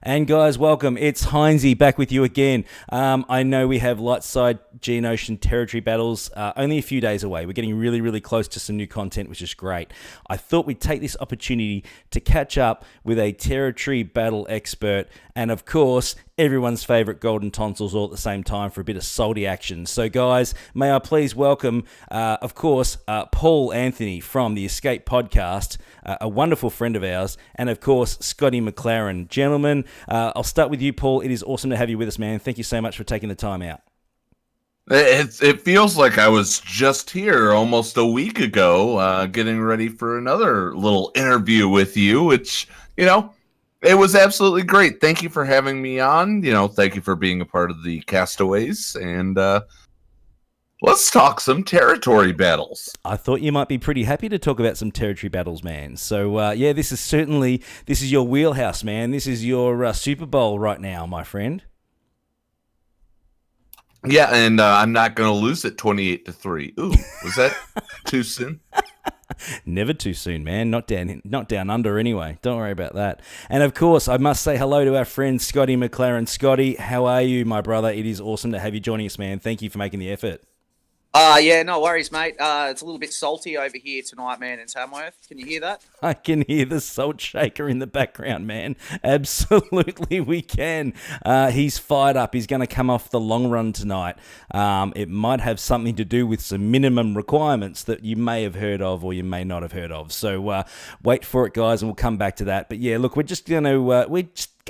And guys, welcome. It's Heinzie back with you again. I know we have Lightside Geonosian territory battles only a few days away. We're getting really, really close to some new content, which is great. I thought we'd take this opportunity to catch up with a territory battle expert and, of course, everyone's favourite golden tonsils all at the same time for a bit of salty action. So, guys, may I please welcome, of course, Paul Anthony from the Escape Podcast, a wonderful friend of ours, and, of course, Scotty Mclaren. Gentlemen, I'll start with you, Paul. It is awesome to have you with us, man. Thank you so much for taking the time out. It feels like I was just here almost a week ago, getting ready for another little interview with you, which, it was absolutely great. Thank you for having me on. Thank you for being a part of the Castaways. And let's talk some territory battles. I thought you might be pretty happy to talk about some territory battles, man. So, this is your wheelhouse, man. This is your Super Bowl right now, my friend. Yeah, and I'm not going to lose it 28-3. Ooh, was that too soon? Never too soon, man. Not down under anyway. Don't worry about that. And of course, I must say hello to our friend Scotty Mclaren. Scotty, how are you, my brother? It is awesome to have you joining us, man. Thank you for making the effort. Yeah, no worries, mate. It's a little bit salty over here tonight, man, in Tamworth. Can you hear that? I can hear the salt shaker in the background, man. Absolutely, we can. He's fired up. He's going to come off the long run tonight. It might have something to do with some minimum requirements that you may have heard of or you may not have heard of. So wait for it, guys, and we'll come back to that. But yeah, look, we're just going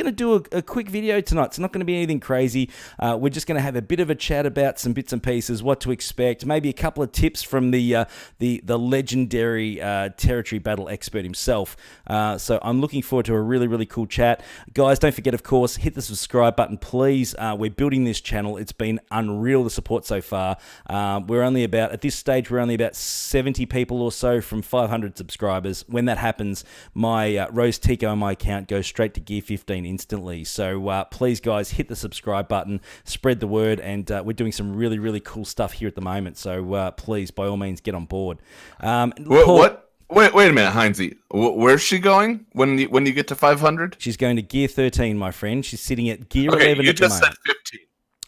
to do a quick video tonight. It's not going to be anything crazy. We're just going to have a bit of a chat about some bits and pieces, what to expect, maybe a couple of tips from the legendary territory battle expert himself. So I'm looking forward to a really, really cool chat. Guys, don't forget, of course, hit the subscribe button, please. We're building this channel. It's been unreal, the support so far. At this stage, we're only about 70 people or so from 500 subscribers. When that happens, my Rose Tico on my account goes straight to Gear 15 instantly. So please, guys, hit the subscribe button, spread the word, and we're doing some really, really cool stuff here at the moment. So please, by all means, get on board. What? Wait a minute, Heinzie. Where's she going when you get to 500? She's going to Gear 13, my friend. She's sitting at Gear 11 at the moment. You just said 15.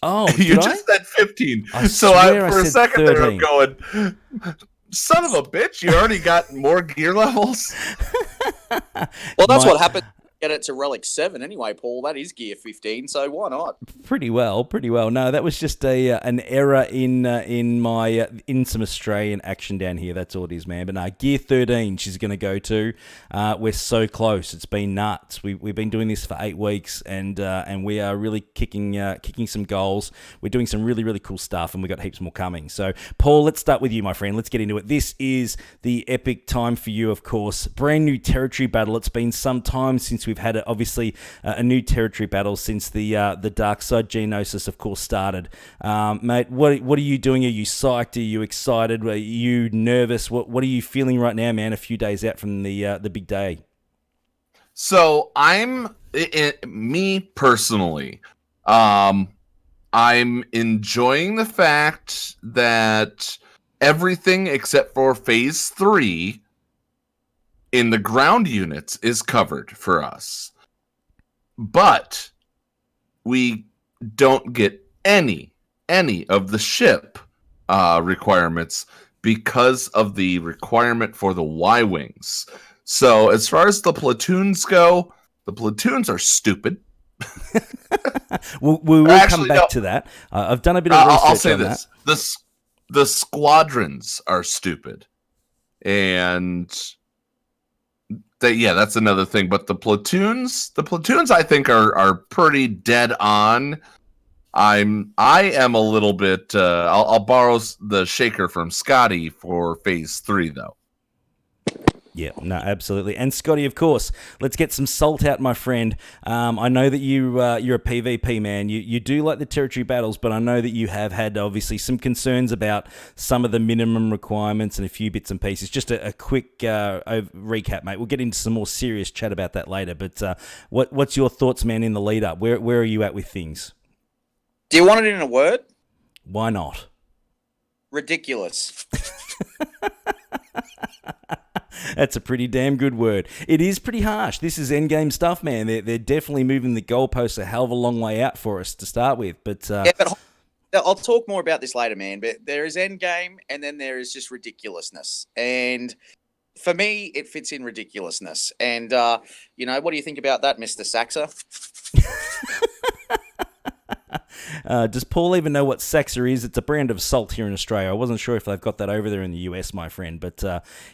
Oh, you just said 15. For a second 13. There, I'm going, son of a bitch, you already got more gear levels? Well, that's what happened. Get it to Relic 7 anyway, Paul. That is Gear 15, so why not? Pretty well. No, that was just an error in some Australian action down here. That's all it is, man. But no, Gear 13 she's going to go to. We're so close. It's been nuts. We've been doing this for 8 weeks, and we are really kicking some goals. We're doing some really, really cool stuff, and we've got heaps more coming. So, Paul, let's start with you, my friend. Let's get into it. This is the epic time for you, of course. Brand new territory battle. It's been some time since we've had a new territory battle since the Dark Side Geonosis, of course, started. Mate, what are you doing? Are you psyched? Are you excited? Are you nervous? What are you feeling right now, man? A few days out from the big day. So me personally, I'm enjoying the fact that everything except for Phase 3 in the ground units is covered for us. But we don't get any of the ship requirements because of the requirement for the Y-Wings. So as far as the platoons go, the platoons are stupid. we will come back to that. I've done a bit of research I'll say on this. The squadrons are stupid. And that's another thing. But the platoons I think are pretty dead on. I am a little bit. I'll borrow the shaker from Scotty for Phase 3 though. Yeah, no, absolutely. And Scotty, of course, let's get some salt out, my friend. I know that you're a PvP man. You do like the territory battles, but I know that you have had, obviously, some concerns about some of the minimum requirements and a few bits and pieces. Just a quick recap, mate. We'll get into some more serious chat about that later. But what's your thoughts, man, in the lead-up? Where are you at with things? Do you want it in a word? Why not? Ridiculous. That's a pretty damn good word. It is pretty harsh. This is endgame stuff, man. They're definitely moving the goalposts a hell of a long way out for us to start with. But Yeah, but I'll talk more about this later, man. But there is endgame, and then there is just ridiculousness. And for me, it fits in ridiculousness. And what do you think about that, Mr. Saxer? Does Paul even know what Saxer is? It's a brand of salt here in Australia. I wasn't sure if they've got that over there in the US, my friend, but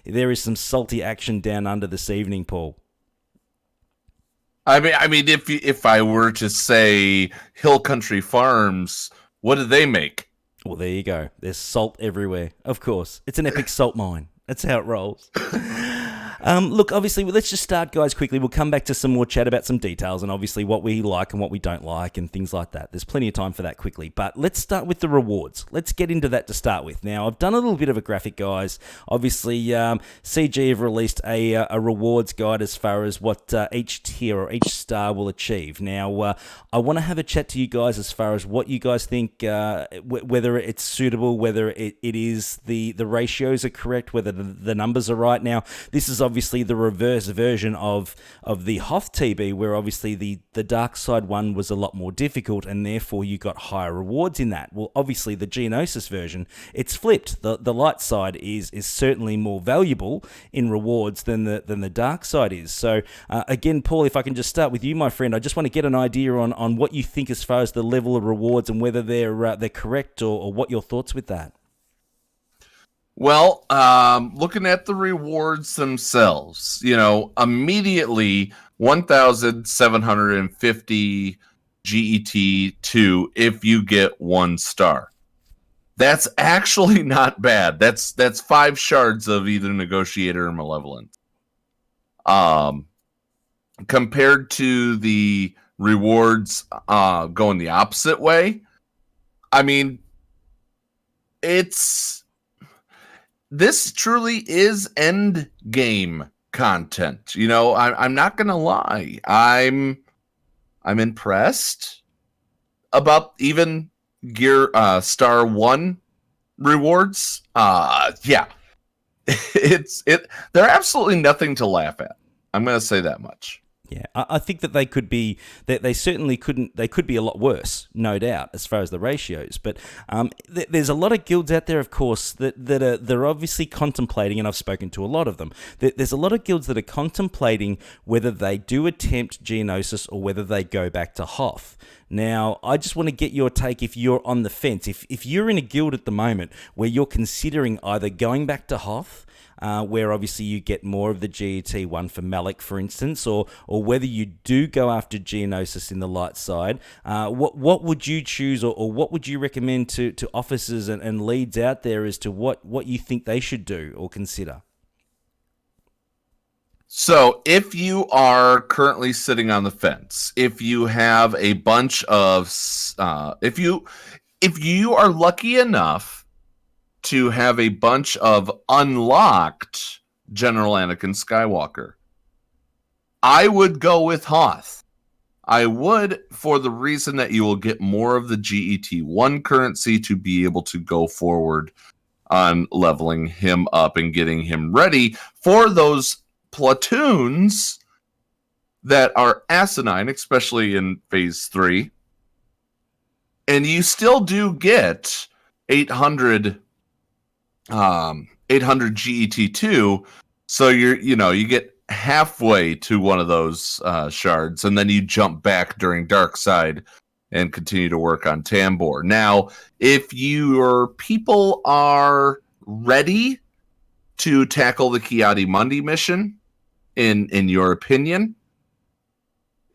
there is some salty action down under this evening, Paul. I mean, if I were to say Hill Country Farms, what do they make? Well, there you go. There's salt everywhere. Of course. It's an epic salt mine. That's how it rolls. Look, obviously, let's just start, guys, quickly. We'll come back to some more chat about some details and obviously what we like and what we don't like and things like that. There's plenty of time for that quickly. But let's start with the rewards. Let's get into that to start with. Now, I've done a little bit of a graphic, guys. Obviously, CG have released a rewards guide as far as what each tier or each star will achieve. Now, I want to have a chat to you guys as far as what you guys think, whether it's suitable, whether it is the ratios are correct, whether the numbers are right. Now, this is obviously the reverse version of the Hoth TB, where obviously the dark side one was a lot more difficult and therefore you got higher rewards in that. Well, obviously the Geonosis version, it's flipped. The light side is certainly more valuable in rewards than the dark side is. So again, Paul, if I can just start with you, my friend, I just want to get an idea on what you think as far as the level of rewards and whether they're correct or what your thoughts with that. Well, looking at the rewards themselves, immediately 1,750 GET2 if you get 1 star. That's actually not bad. That's 5 shards of either Negotiator or Malevolent. Compared to the rewards going the opposite way, I mean, this truly is end game content. I'm not gonna lie. I'm impressed about even gear star 1 rewards. Yeah. They're absolutely nothing to laugh at. I'm gonna say that much. Yeah, I think that they could be, that they certainly couldn't, they could be a lot worse, no doubt, as far as the ratios. But there's a lot of guilds out there, of course, they're obviously contemplating, and I've spoken to a lot of them, there's a lot of guilds that are contemplating whether they do attempt Geonosis or whether they go back to Hoth. Now, I just want to get your take if you're on the fence. If you're in a guild at the moment where you're considering either going back to Hoth, where obviously you get more of the GET1 for Malik, for instance, or whether you do go after Geonosis in the light side, what would you choose, or what would you recommend to officers and leads out there as to what you think they should do or consider? So if you are currently sitting on the fence, if you have a bunch of, if you are lucky enough to have a bunch of unlocked General Anakin Skywalker, I would go with Hoth. I would, for the reason that you will get more of the GET1 currency to be able to go forward on leveling him up and getting him ready for those platoons that are asinine, especially in Phase 3. And you still do get 800 GET2, so you get halfway to one of those shards, and then you jump back during Dark Side and continue to work on Tambor. Now, if your people are ready to tackle the Ki-Adi-Mundi mission, in your opinion,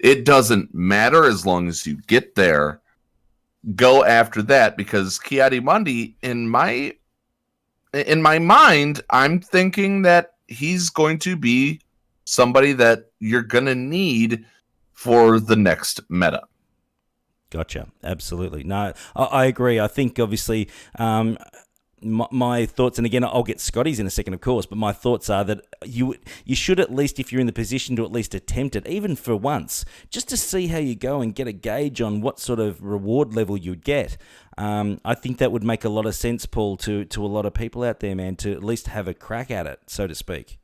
it doesn't matter as long as you get there. Go after that, because Ki-Adi-Mundi, in my mind, I'm thinking that he's going to be somebody that you're going to need for the next meta. Gotcha. Absolutely. No, I agree. I think obviously, my thoughts, and again, I'll get Scotty's in a second, of course, but my thoughts are that you should, at least if you're in the position to at least attempt it, even for once, just to see how you go and get a gauge on what sort of reward level you'd get. I think that would make a lot of sense, Paul, to a lot of people out there, man, to at least have a crack at it, so to speak.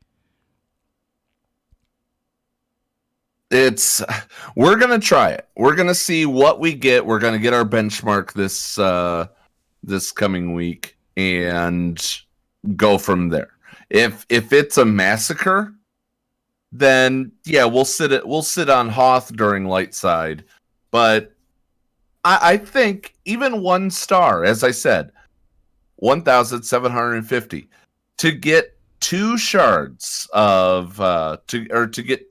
We're gonna try it. We're gonna see what we get. We're gonna get our benchmark this coming week and go from there. If it's a massacre, then yeah, we'll sit on Hoth during light side. But I think even 1 star, as I said, 1,750 to get 2 shards of to get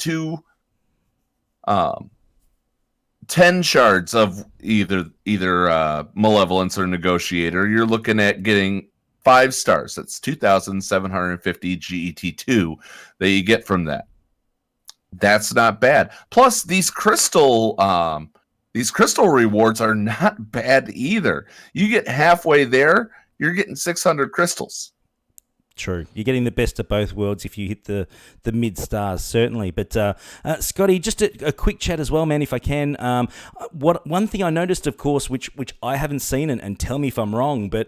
10 shards of either malevolence or negotiator, you're looking at getting 5 stars. That's 2,750 GET2 that you get from that. That's not bad. Plus, these crystal rewards are not bad either. You get halfway there, you're getting 600 crystals. True. You're getting the best of both worlds if you hit the mid stars, certainly. But Scotty, just a quick chat as well, man, if I can. One thing I noticed, of course, which I haven't seen, and tell me if I'm wrong, but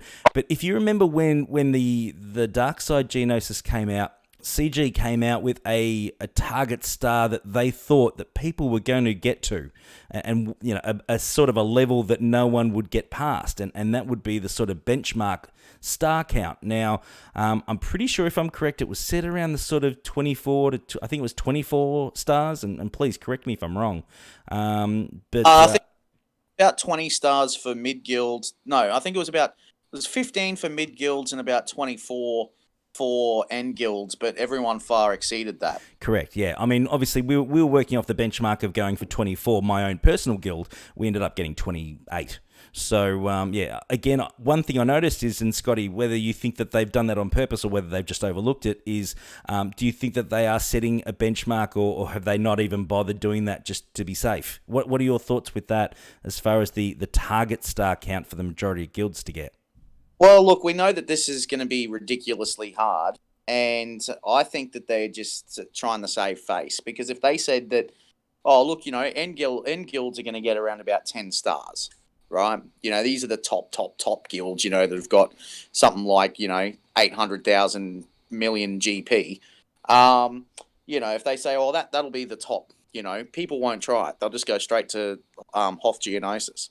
if you remember when the Dark Side Geonosis came out, CG came out with a target star that they thought that people were going to get to, and you know, a sort of a level that no one would get past, and that would be the sort of benchmark star count. Now, I'm pretty sure, if I'm correct, it was set around the sort of 24 to I think it was 24 stars, and please correct me if I'm wrong. But I think about 20 stars for mid guilds. No, I think it was 15 for mid guilds and about 24 for end guilds, but everyone far exceeded that. Correct, yeah. I mean, obviously, we were working off the benchmark of going for 24. My own personal guild, we ended up getting 28. So, yeah, again, one thing I noticed is, and Scotty, whether you think that they've done that on purpose or whether they've just overlooked it, is do you think that they are setting a benchmark, or have they not even bothered doing that just to be safe? What are your thoughts with that as far as the target star count for the majority of guilds to get? Well, look, we know that this is going to be ridiculously hard, and I think that they're just trying to save face, because if they said that, oh, look, you know, end guilds are going to get around about 10 stars, right? You know, these are the top guilds, you know, that have got something like, you know, 800,000 million GP. You know, if they say, oh, that'll be the top, you know, people won't try it. They'll just go straight to Hoth Geonosis.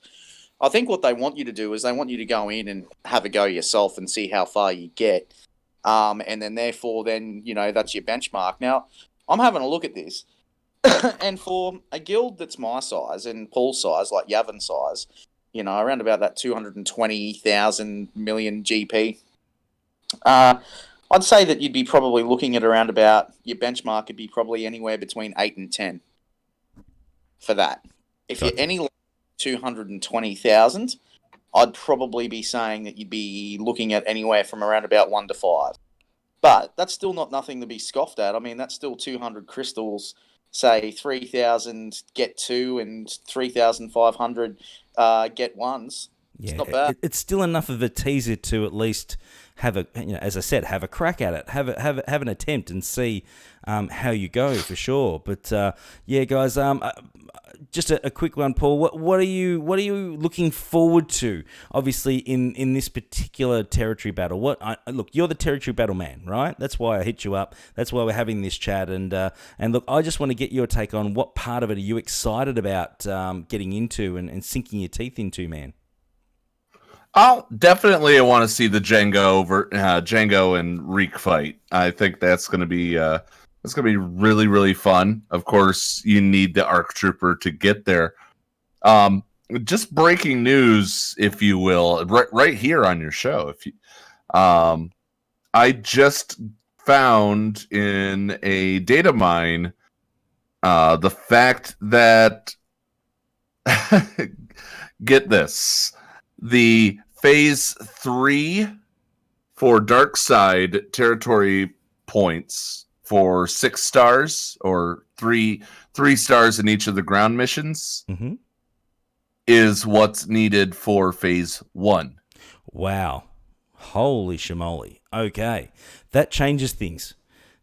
I think what they want you to do is they want you to go in and have a go yourself and see how far you get. And then therefore, you know, that's your benchmark. Now, I'm having a look at this. And for a guild that's my size and Paul's size, like Yavin size, you know, around about that 220,000 million GP, I'd say that you'd be probably looking at around about, your benchmark would be probably anywhere between 8 and 10 for that. If you're any 220,000, I'd probably be saying that you'd be looking at anywhere from around about 1 to 5. But that's still not nothing to be scoffed at. I mean, that's still 200 crystals, say 3,000 get 2 and 3,500 get 1s. Yeah, it's not bad. It's still enough of a teaser to at least have a, you know, as I said, have a crack at it, have an attempt and see how you go, for sure. But yeah, guys, just a quick one, Paul. What are you looking forward to? Obviously, in this particular territory battle. Look, you're the territory battle man, right? That's why I hit you up. That's why we're having this chat. And look, I just want to get your take on what part of it are you excited about getting into and sinking your teeth into, man. I want to see the Django and Reek fight. I think that's going to be really, really fun. Of course, you need the ARC Trooper to get there. Just breaking news, if you will, right here on your show. I just found in a data mine the fact that get this. The Phase 3 for Dark Side territory points for 6 stars or 3 stars in each of the ground missions is what's needed for Phase 1. Wow. Holy shamoly. Okay. That changes things.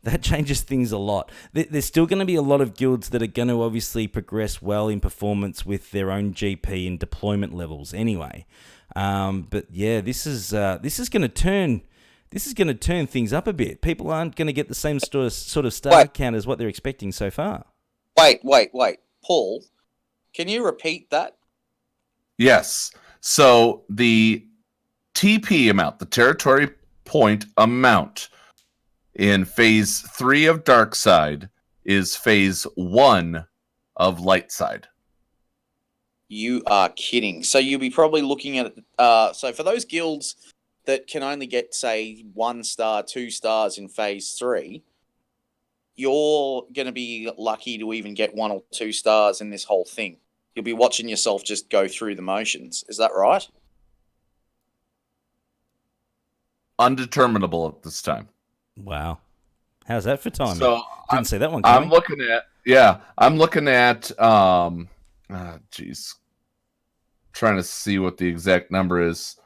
That changes things a lot. There's still going to be a lot of guilds that are going to obviously progress well in performance with their own GP and deployment levels anyway. But yeah, this is going to turn things up a bit. People aren't going to get the same sort of star count as what they're expecting so far. Wait. Paul, can you repeat that? Yes. So the TP amount, the territory point amount in phase 3 of Darkside is phase 1 of Lightside. You are kidding. So you'll be probably looking at so for those guilds that can only get, say, 1 star, 2 stars in phase 3, you're going to be lucky to even get 1 or 2 stars in this whole thing. You'll be watching yourself just go through the motions. Is that right? Undeterminable at this time. Wow. How's that for timing? So didn't see that one coming. I'm looking at trying to see what the exact number is.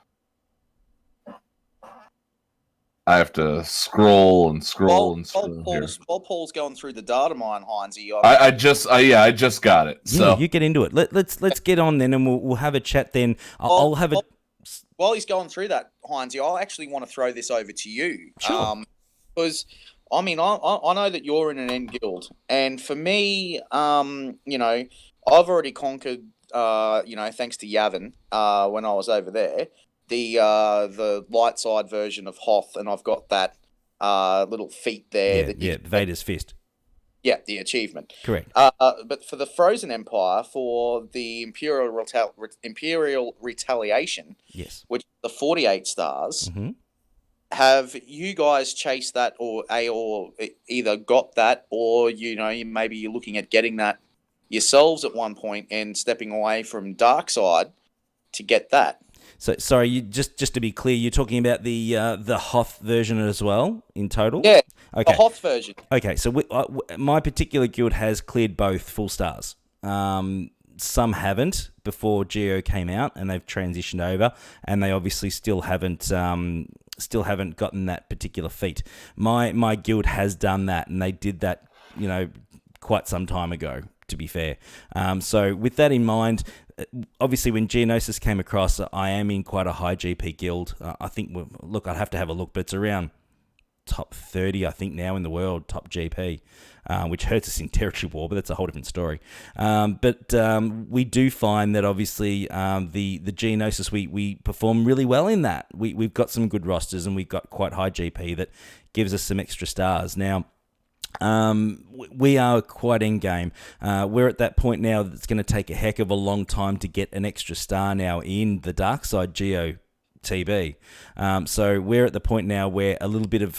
I have to scroll and scroll and scroll. While Paul's going through the data mine, Heinzie, I just got it. So you get into it. Let's get on then, and we'll have a chat then. I'll have a. While he's going through that, Heinzie, I actually want to throw this over to you. Sure. Because I mean, I know that you're in an end guild, and for me, you know, I've already conquered, you know, thanks to Yavin, when I was over there, the light side version of Hoth, and I've got that little feat there. Vader's fist. Yeah, the achievement. Correct. But for the Frozen Empire, for the Imperial Retaliation, yes, which the 48 stars. Mm-hmm. Have you guys chased that, or either got that, or maybe you're looking at getting that yourselves at one point and stepping away from Darkside to get that? So sorry, you just to be clear, you're talking about the Hoth version as well in total. Yeah, okay. The Hoth version. Okay, so my particular guild has cleared both full stars. Some haven't before Geo came out, and they've transitioned over, and they obviously still haven't gotten that particular feat. My guild has done that, and they did that, quite some time ago, to be fair. So with that in mind, obviously when Geonosis came across, I am in quite a high GP guild. I think, look, I'd have to have a look, but it's around top 30, I think, now in the world, top GP, which hurts us in territory war, but that's a whole different story. But we do find that obviously the Geonosis, we perform really well in that. We've got some good rosters, and we've got quite high GP that gives us some extra stars. Now, we are quite end game. We're at that point now that it's going to take a heck of a long time to get an extra star now in the Darkside Geo TB. So we're at the point now where a little bit of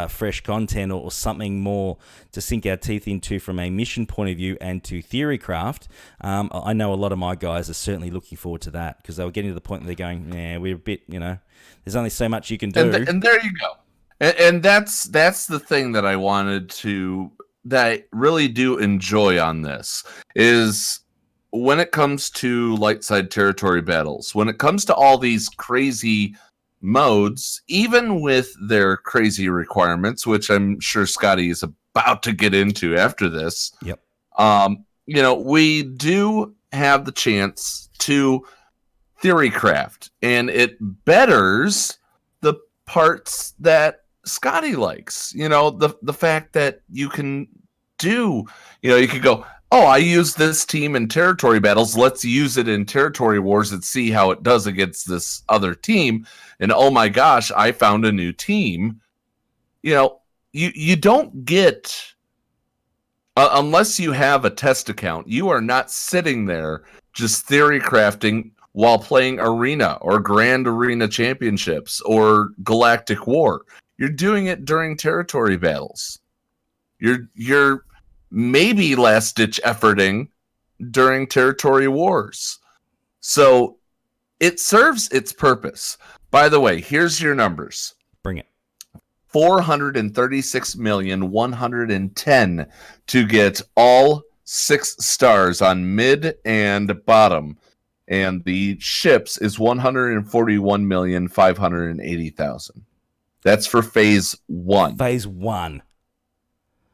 fresh content or something more to sink our teeth into from a mission point of view and to theorycraft. I know a lot of my guys are certainly looking forward to that, because they were getting to the point where they're going, yeah, we're a bit, there's only so much you can do. And there you go. And that's the thing that that I really do enjoy on this is when it comes to Lightside territory battles, when it comes to all these crazy modes, even with their crazy requirements, which I'm sure Scotty is about to get into after this. Yep. We do have the chance to theorycraft, and it betters the parts that Scotty likes. The fact that you can do, you could go, oh, I use this team in territory battles. Let's use it in territory wars and see how it does against this other team. And oh my gosh, I found a new team. You don't get, unless you have a test account, you are not sitting there just theory crafting while playing Arena or Grand Arena Championships or Galactic War. You're doing it during territory battles. You're maybe last-ditch efforting during territory wars. So it serves its purpose. By the way, here's your numbers. Bring it. 436,110 to get all 6 stars on mid and bottom. and the ships is 141,580,000. That's for phase 1. Phase 1.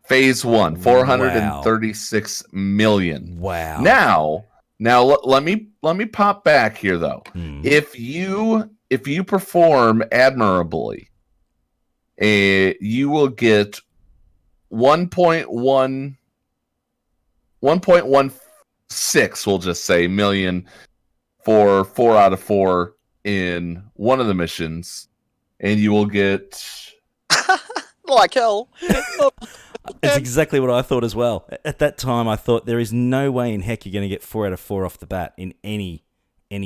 Phase 1, 436 million. Wow. Now let me pop back here though. If you perform admirably, you will get 1.16, we'll just say, million for 4 out of 4 in one of the missions, and you will get Like hell. It's exactly what I thought as well. At that time, I thought there is no way in heck you're going to get 4 out of 4 off the bat in any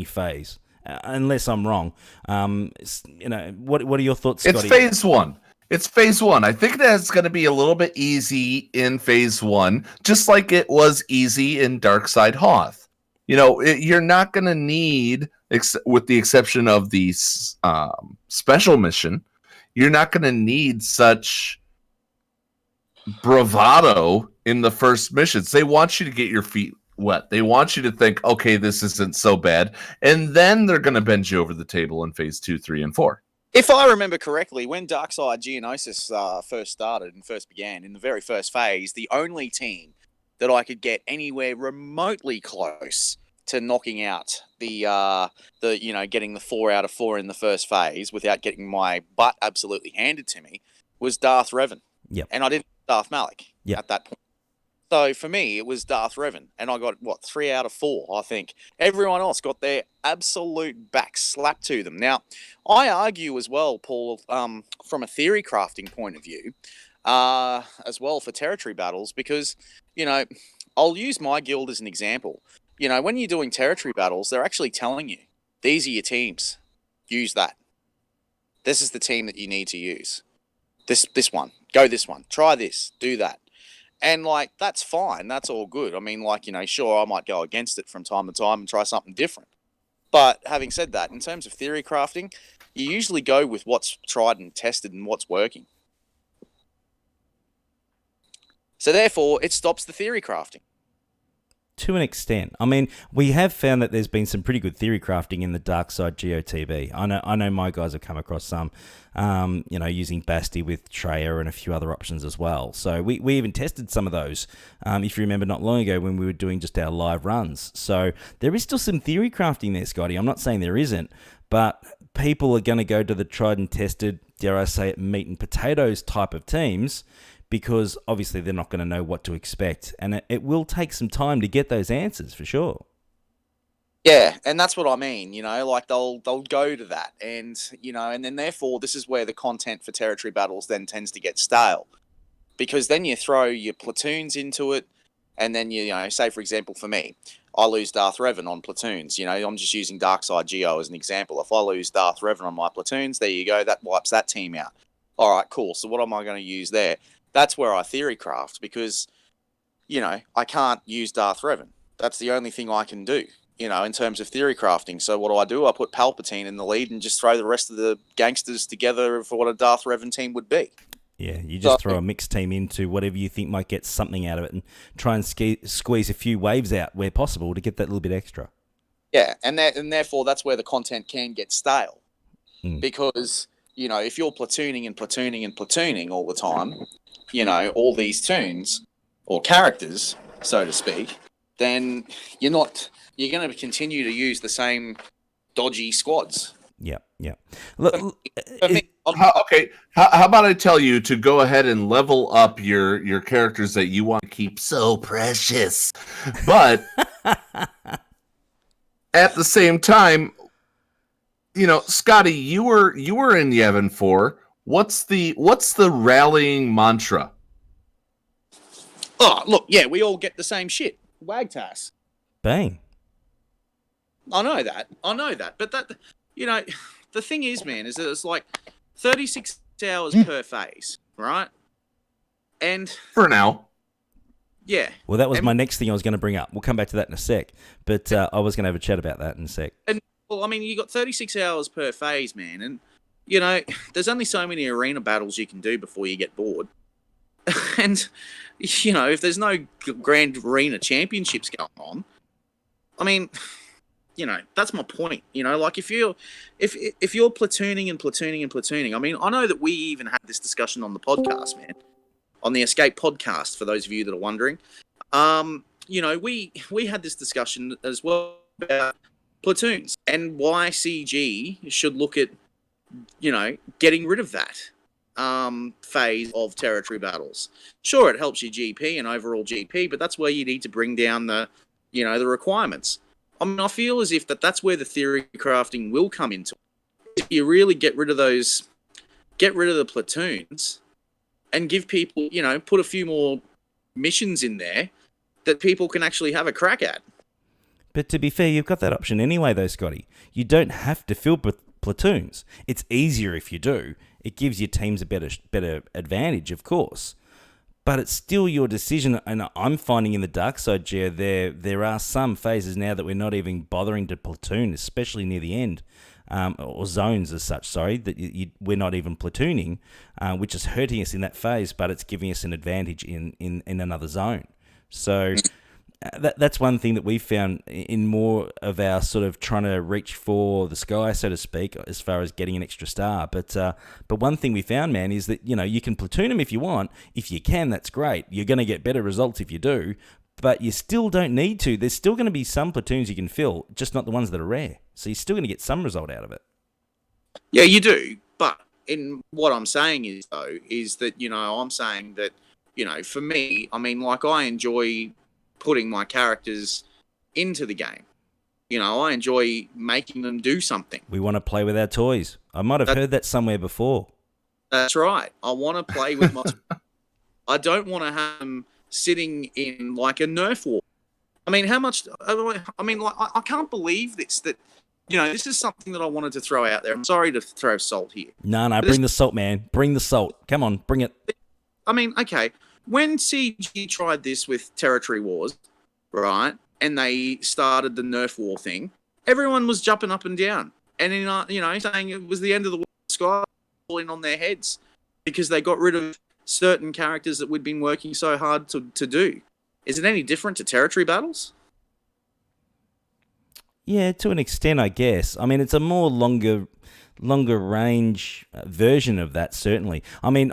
phase, unless I'm wrong. What are your thoughts, Scotty? It's phase 1. It's phase 1. I think that's going to be a little bit easy in phase 1, just like it was easy in Darkside Hoth. You're not going to need, with the exception of the special mission, you're not going to need such bravado in the first missions. They want you to get your feet wet. They want you to think, okay, this isn't so bad. And then they're going to bend you over the table in phase 2, 3, and 4. If I remember correctly, when Darkside Geonosis first started and first began, in the very first phase, the only team that I could get anywhere remotely close to knocking out the getting the 4 out of 4 in the first phase without getting my butt absolutely handed to me was Darth Revan. Yep. And I didn't have Darth Malik at that point. So for me, it was Darth Revan, and I got 3 out of 4, I think. Everyone else got their absolute back slapped to them. Now, I argue as well, Paul, from a theory crafting point of view, as well for territory battles, because I'll use my guild as an example. When you're doing territory battles, they're actually telling you these are your teams. Use that. This is the team that you need to use. This one. Go this one. Try this. Do that. And, that's fine. That's all good. I mean, sure, I might go against it from time to time and try something different. But having said that, in terms of theory crafting, you usually go with what's tried and tested and what's working. So, therefore, it stops the theory crafting. To an extent. I mean, we have found that there's been some pretty good theory crafting in the Darkside GOTB. I know my guys have come across some, using Basti with Treya and a few other options as well. So we even tested some of those, if you remember, not long ago when we were doing just our live runs. So there is still some theory crafting there, Scotty. I'm not saying there isn't, but people are going to go to the tried and tested, dare I say it, meat and potatoes type of teams, because obviously they're not going to know what to expect. And it will take some time to get those answers, for sure. Yeah, and that's what I mean, they'll go to that. And, and then therefore this is where the content for territory battles then tends to get stale. Because then you throw your platoons into it, and then, say, for example, for me, I lose Darth Revan on platoons. I'm just using Darkside Geo as an example. If I lose Darth Revan on my platoons, there you go, that wipes that team out. All right, cool. So what am I going to use there? That's where I theory craft, because, I can't use Darth Revan. That's the only thing I can do, in terms of theory crafting. So what do? I put Palpatine in the lead and just throw the rest of the gangsters together for what a Darth Revan team would be. Yeah, you just throw a mixed team into whatever you think might get something out of it and try and squeeze a few waves out where possible to get that little bit extra. Yeah, and therefore that's where the content can get stale. Because, if you're platooning and platooning and platooning all the time, all these tunes or characters, so to speak, then you're going to continue to use the same dodgy squads. Yeah. Look, how about I tell you to go ahead and level up your characters that you want to keep so precious, but at the same time, Scotty, you were in Yevon 4. What's the rallying mantra? Oh, look, yeah, we all get the same shit. Wagtass. Bang. I know that. But that, the thing is, man, is that it's 36 hours per phase, right? And for now. Yeah. Well, that was my next thing I was going to bring up. We'll come back to that in a sec. But I was going to have a chat about that in a sec. And, well, I mean, you got 36 hours per phase, man. And, there's only so many arena battles you can do before you get bored. And, if there's no grand arena championships going on, I mean, that's my point. Like if you're platooning and platooning and platooning. I mean, I know that we even had this discussion on the podcast, man, on the Escape podcast. For those of you that are wondering, we had this discussion as well about platoons and why CG should look at getting rid of that phase of territory battles. Sure, it helps your GP and overall GP, but that's where you need to bring down the requirements. I mean, I feel as if that's where the theory crafting will come into. If you really get rid of the platoons and give people, put a few more missions in there that people can actually have a crack at. But to be fair, you've got that option anyway, though, Scotty. You don't have to fill platoons. It's easier if you do. It gives your teams a better advantage, of course. But it's still your decision, and I'm finding in the dark side, Gio, there are some phases now that we're not even bothering to platoon, especially near the end, or zones as such, sorry, that we're not even platooning, which is hurting us in that phase, but it's giving us an advantage in another zone. So that's one thing that we found in more of our sort of trying to reach for the sky, so to speak, as far as getting an extra star. But one thing we found, man, is that you can platoon them if you want. If you can, that's great. You're going to get better results if you do, but you still don't need to. There's still going to be some platoons you can fill, just not the ones that are rare. So you're still going to get some result out of it. Yeah, you do. But in what I'm saying is that I'm saying that for me, I mean, like I enjoy putting my characters into the game. I enjoy making them do something. We want to play with our toys. I might have heard that somewhere before. That's right. I want to play with my I don't want to have them sitting in like a Nerf war. I mean, how much... I mean, like, I can't believe this, that, this is something that I wanted to throw out there. I'm sorry to throw salt here. No, bring the salt, man. Bring the salt. Come on, bring it. I mean, okay, when CG tried this with Territory Wars, right, and they started the Nerf War thing, everyone was jumping up and down, and saying it was the end of the world, sky falling on their heads because they got rid of certain characters that we'd been working so hard to do. Is it any different to Territory Battles? Yeah, to an extent, I guess. I mean, it's a more longer range version of that, certainly. I mean,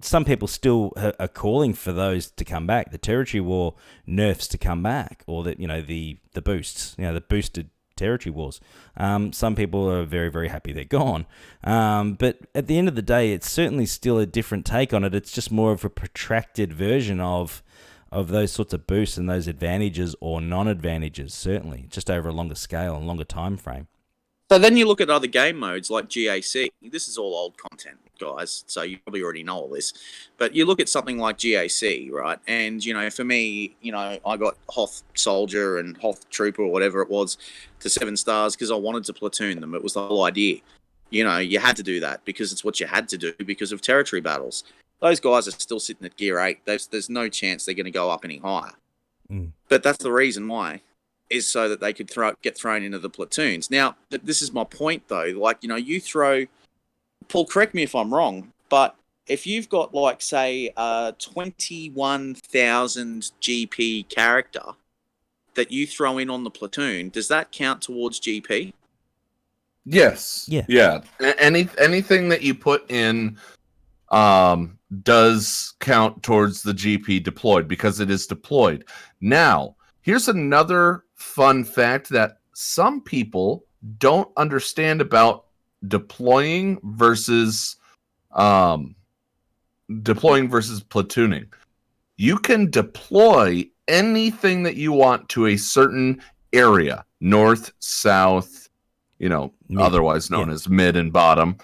some people still are calling for those to come back, the Territory War nerfs to come back, or the boosts, the boosted Territory Wars. Some people are very, very happy they're gone. But at the end of the day, it's certainly still a different take on it. It's just more of a protracted version of those sorts of boosts and those advantages or non-advantages, certainly, just over a longer scale and longer time frame. So then you look at other game modes like GAC. This is all old content, guys, so you probably already know all this. But you look at something like GAC, right? And, for me, I got Hoth Soldier and Hoth Trooper or whatever it was to 7 stars because I wanted to platoon them. It was the whole idea. You had to do that because it's what you had to do because of territory battles. Those guys are still sitting at Gear 8. There's no chance they're going to go up any higher. But that's the reason why, is so that they could get thrown into the platoons. Now, this is my point, though. Like, you throw... Paul, correct me if I'm wrong, but if you've got, like, say, a 21,000 GP character that you throw in on the platoon, does that count towards GP? Yes. Yeah. Anything that you put in does count towards the GP deployed because it is deployed. Now, here's another fun fact that some people don't understand about deploying versus platooning. You can deploy anything that you want to a certain area, north, south, otherwise known as mid and bottom.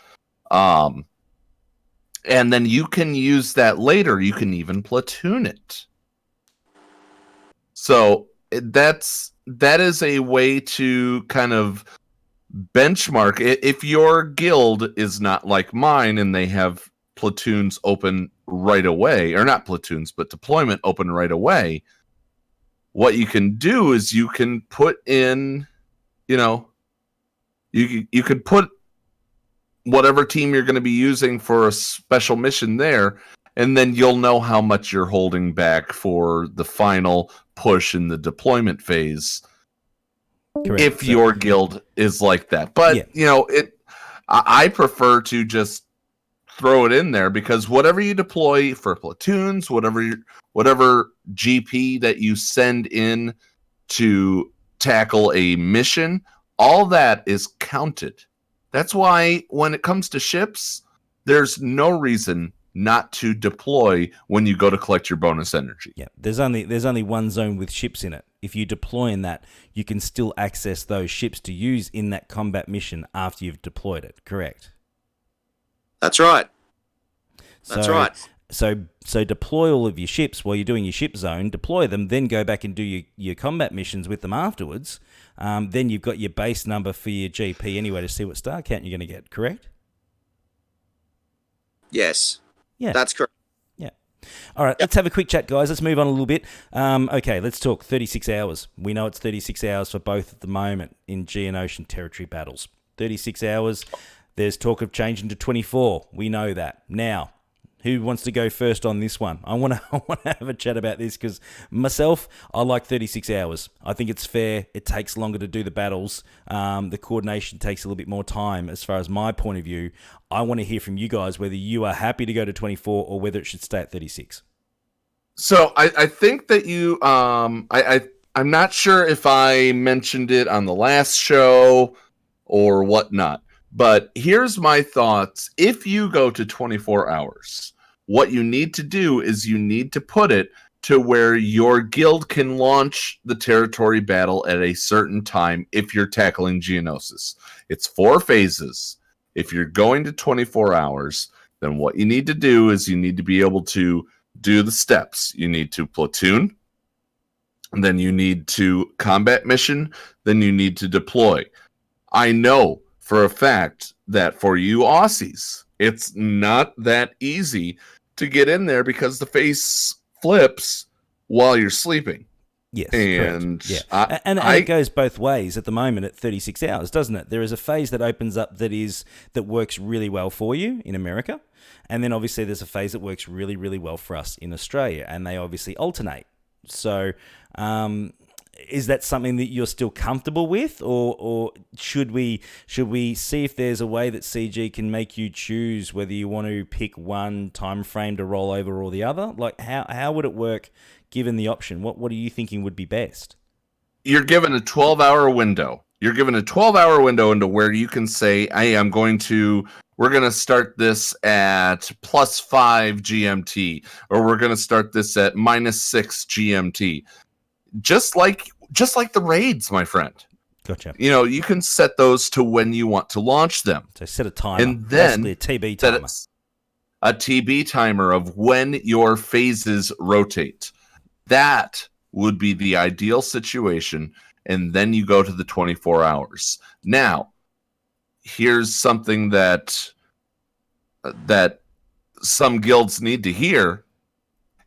And then you can use that later. You can even platoon it. So that is a way to kind of benchmark it. If your guild is not like mine and they have platoons open right away, or not platoons, but deployment open right away, what you can do is you can put in, you could put whatever team you're going to be using for a special mission there, and then you'll know how much you're holding back for the final push in the deployment phase. Correct. if So- your guild is like that. But Yeah. you know, I prefer to just throw it in there, because whatever you deploy for platoons, whatever GP that you send in to tackle a mission, all that is counted. That's why when it comes to ships, there's no reason not to deploy when you go to collect your bonus energy. Yeah, there's only one zone with ships in it. If you deploy in that, you can still access those ships to use in that combat mission after you've deployed it. Correct. That's right. That's right. So deploy all of your ships while you're doing your ship zone. Deploy them, then go back and do your combat missions with them afterwards. Then you've got your base number for your GP anyway to see what star count you're going to get. Correct. Yes. Yeah. That's correct. Yeah. All right, let's have a quick chat, guys. Let's move on a little bit. Okay, let's talk 36 hours. We know it's 36 hours for both at the moment in Geonosian territory battles. 36 hours. There's talk of changing to 24. We know that. Now, who wants to go first on this one? I want to have a chat about this because myself, I like 36 hours. I think it's fair. It takes longer to do the battles. The coordination takes a little bit more time as far as my point of view. I want to hear from you guys whether you are happy to go to 24 or whether it should stay at 36. So I think that you I'm not sure if I mentioned it on the last show or whatnot, but here's my thoughts. If you go to 24 hours, what you need to do is you need to put it to where your guild can launch the territory battle at a certain time if you're tackling Geonosis. It's 4 phases. If you're going to 24 hours, then what you need to do is you need to be able to do the steps. You need to platoon, and then you need to combat mission, then you need to deploy. I know for a fact that for you Aussies, it's not that easy to get in there because the face flips while you're sleeping. Yes, and correct. Yeah, and it goes both ways at the moment at 36 hours, doesn't it? There is a phase that opens up that works really well for you in America, and then obviously there's a phase that works really, really well for us in Australia, and they obviously alternate. So, is that something that you're still comfortable with, or should we see if there's a way that CG can make you choose whether you want to pick one time frame to roll over or the other? Like how would it work given the option? What are you thinking would be best? You're given a 12-hour window. You're given a 12-hour window into where you can say, "Hey, we're going to start this at +5 GMT, or we're going to start this at -6 GMT." Just like the raids, my friend. Gotcha. You know, you can set those to when you want to launch them. So set a timer. And then basically a TB timer. A TB timer of when your phases rotate. That would be the ideal situation. And then you go to the 24 hours. Now, here's something that some guilds need to hear.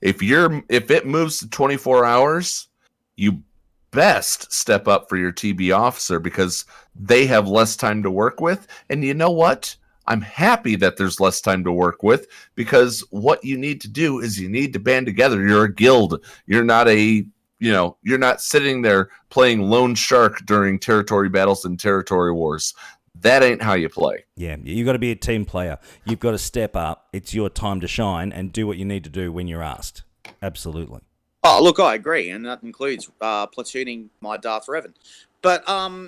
If it moves to 24 hours, you best step up for your TB officer because they have less time to work with. And you know what? I'm happy that there's less time to work with, because what you need to do is you need to band together. You're a guild. You're not you're not sitting there playing lone shark during territory battles and territory wars. That ain't how you play. Yeah, you've got to be a team player. You've got to step up. It's your time to shine and do what you need to do when you're asked. Absolutely. Oh, look, I agree, and that includes platooning my Darth Revan. But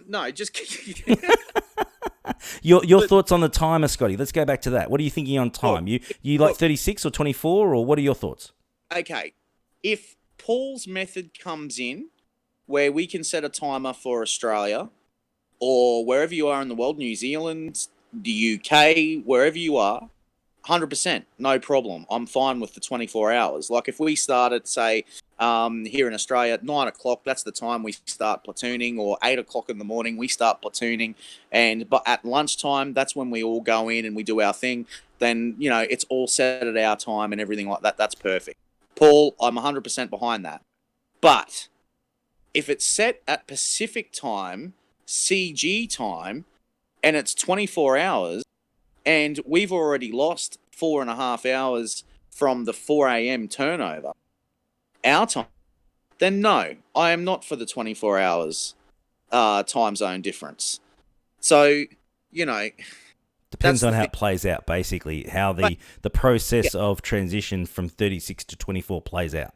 no, just your thoughts on the timer, Scotty? Let's go back to that. What are you thinking on time? You like 36 or 24, or what are your thoughts? Okay, if Paul's method comes in, where we can set a timer for Australia, or wherever you are in the world, New Zealand, the UK, wherever you are, 100%, no problem. I'm fine with the 24 hours. Like if we started, say, here in Australia at 9 o'clock, that's the time we start platooning, or 8 o'clock in the morning, we start platooning. But at lunchtime, that's when we all go in and we do our thing. Then, it's all set at our time and everything like that. That's perfect. Paul, I'm 100% behind that. But if it's set at Pacific time, CG time, and it's 24 hours, and we've already lost 4.5 hours from the 4 a.m. turnover, our time, then no, I am not for the 24 hours. time zone difference. So, you know, Depends that's on the how thing. it plays out, basically, how the process of transition from 36 to 24 plays out.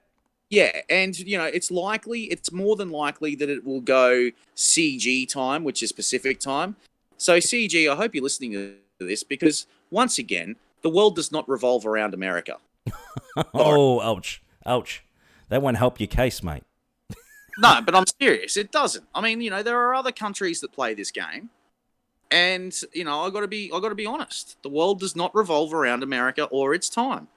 Yeah, and you know, it's more than likely that it will go CG time, which is Pacific time. So CG, I hope you're listening to this because once again, the world does not revolve around America. Oh, ouch. Ouch. That won't help your case, mate. No, but I'm serious. It doesn't. I mean, you know, there are other countries that play this game, and you know, I got to be honest. The world does not revolve around America or its time.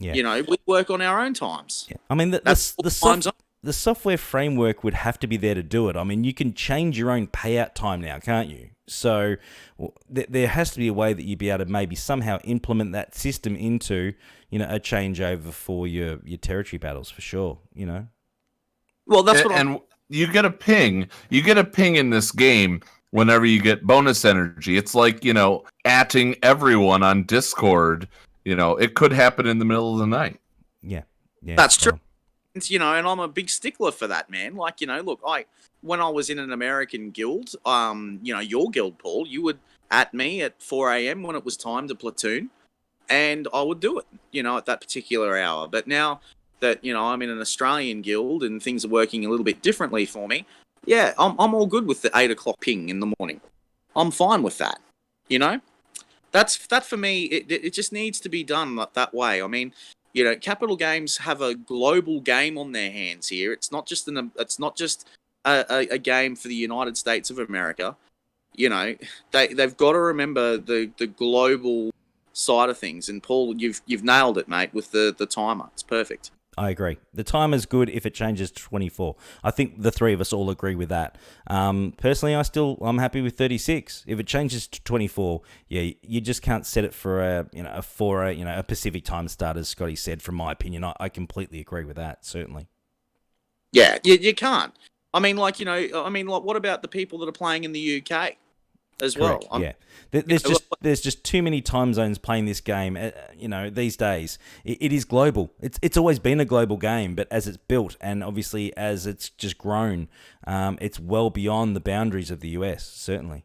Yeah. You know, we work on our own times. Yeah. I mean, That's all time zone. the software framework would have to be there to do it. I mean, you can change your own payout time now, can't you? So there has to be a way that you'd be able to maybe somehow implement that system into, you know, a changeover for your territory battles for sure, you know? Well, that's what And you get a ping. You get a ping in this game whenever you get bonus energy. It's like, you know, atting everyone on Discord. You know, it could happen in the middle of the night. Yeah. Yeah. That's true. well, You know, and I'm a big stickler for that, man. Like, you know, look, when I was in an American guild, you know, your guild, Paul, you would at me at 4 a.m. when it was time to platoon, and I would do it, you know, at that particular hour. But now that, you know, I'm in an Australian guild and things are working a little bit differently for me, yeah, I'm all good with the 8 o'clock ping in the morning. I'm fine with that, you know? That for me, it just needs to be done that way. I mean, you know, Capital Games have a global game on their hands here. It's not just a game for the United States of America. You know, they've got to remember the global side of things. And Paul, you've nailed it, mate, with the timer. It's perfect. I agree. The timer's good if it changes to 24. I think the three of us all agree with that. Personally, I'm happy with 36. If it changes to 24, yeah, you just can't set it for a Pacific time start, as Scotty said. From my opinion, I completely agree with that. Certainly. Yeah, you can't. I mean, like, you know, what about the people that are playing in the UK as Correct. well? Yeah, there's just too many time zones playing this game. You know, these days it is global. It's always been a global game, but as it's built and obviously as it's just grown, it's well beyond the boundaries of the US. Certainly.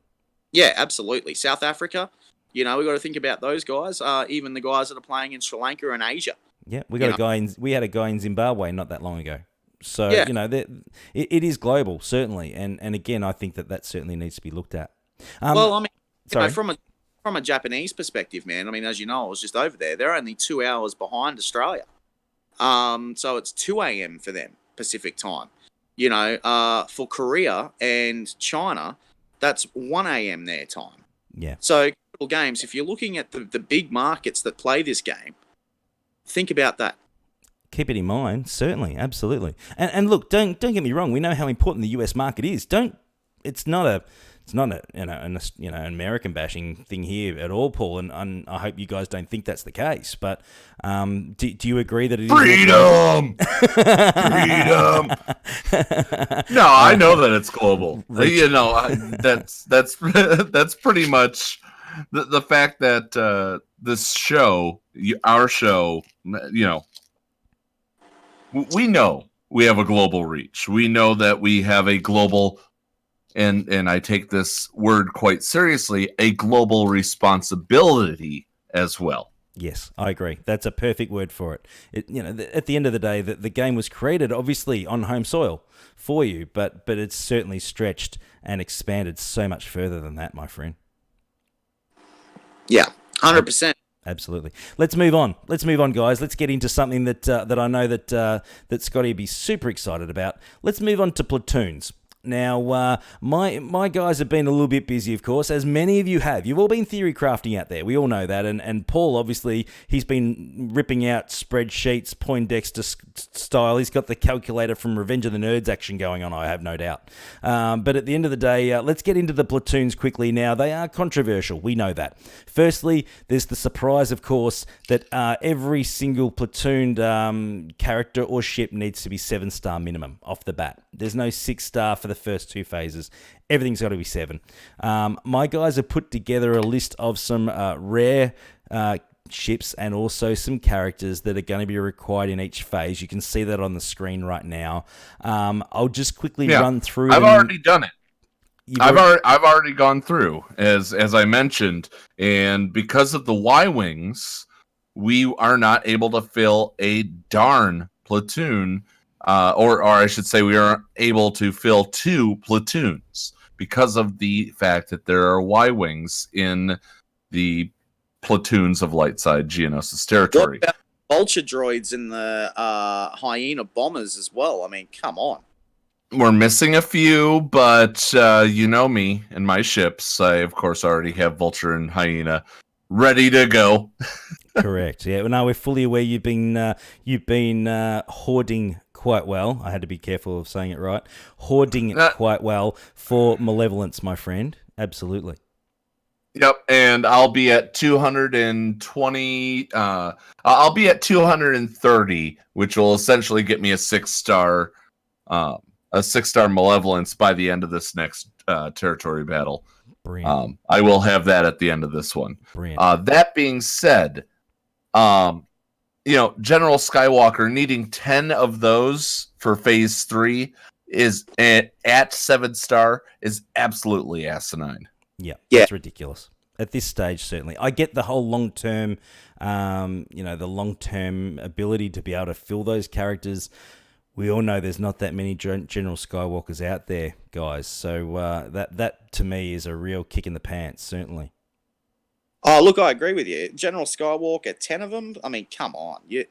Yeah, absolutely. South Africa, you know, we got to think about those guys. Even the guys that are playing in Sri Lanka and Asia. Yeah, we had a guy in Zimbabwe not that long ago. So Yeah. you know, it is global certainly, and again, I think that certainly needs to be looked at. Well, I mean, you know, sorry. from a Japanese perspective, man. I mean, as you know, I was just over there. They're only 2 hours behind Australia. So it's 2 a.m. for them Pacific time. You know, for Korea and China, that's 1 a.m. their time. Yeah. So, Capital Games, if you're looking at the big markets that play this game, think about that. Keep it in mind, certainly, absolutely. And look, don't get me wrong. We know how important the US market is. It's not a an American bashing thing here at all, Paul. And I hope you guys don't think that's the case. But do you agree that it is Freedom, freedom. No, I know that it's global. You know, that's pretty much the fact that this show, our show, you know. We know we have a global reach. We know that we have a global, and I take this word quite seriously, a global responsibility as well. Yes, I agree. That's a perfect word for it. At the end of the day, the game was created obviously on home soil for you, but it's certainly stretched and expanded so much further than that, my friend. Yeah, 100%. Absolutely. Let's move on, guys. Let's get into something that I know that Scotty would be super excited about. Let's move on to platoons. Now, my guys have been a little bit busy, of course, as many of you have. You've all been theory crafting out there. We all know that. And Paul, obviously, he's been ripping out spreadsheets, Poindexter style. He's got the calculator from Revenge of the Nerds action going on, I have no doubt. But at the end of the day, let's get into the platoons quickly now. They are controversial. We know that. Firstly, there's the surprise, of course, that every single platooned character or ship needs to be 7-star minimum off the bat. There's no 6-star for the first 2 phases. Everything's got to be 7. My guys have put together a list of some rare ships and also some characters that are going to be required in each phase. You can see that on the screen right now. I'll just quickly run through I've them. already done it. I've already gone through as I mentioned, and because of the Y wings, we are not able to fill a darn platoon, or I should say, we are able to fill 2 platoons because of the fact that there are Y wings in the platoons of light side Geonosis territory. What about vulture droids and the hyena bombers as well? I mean, come on. We're missing a few, but you know me and my ships. I, of course, already have Vulture and Hyena ready to go. Correct. Yeah. Well, no, we're fully aware you've been hoarding quite well. I had to be careful of saying it right. Hoarding quite well for malevolence, my friend. Absolutely. Yep, and I'll be at 220. I'll be at 230, which will essentially get me a 6-star. A 6-star malevolence by the end of this next territory battle. Brilliant. I will have that at the end of this one. Brilliant. That being said, General Skywalker needing 10 of those for Phase 3 is at 7-star is absolutely asinine. Yeah, that's ridiculous. At this stage, certainly. I get the whole long-term, the long-term ability to be able to fill those characters. We all know there's not that many General Skywalkers out there, guys. So that to me is a real kick in the pants, certainly. Oh, look, I agree with you. General Skywalker, 10 of them? I mean, come on. You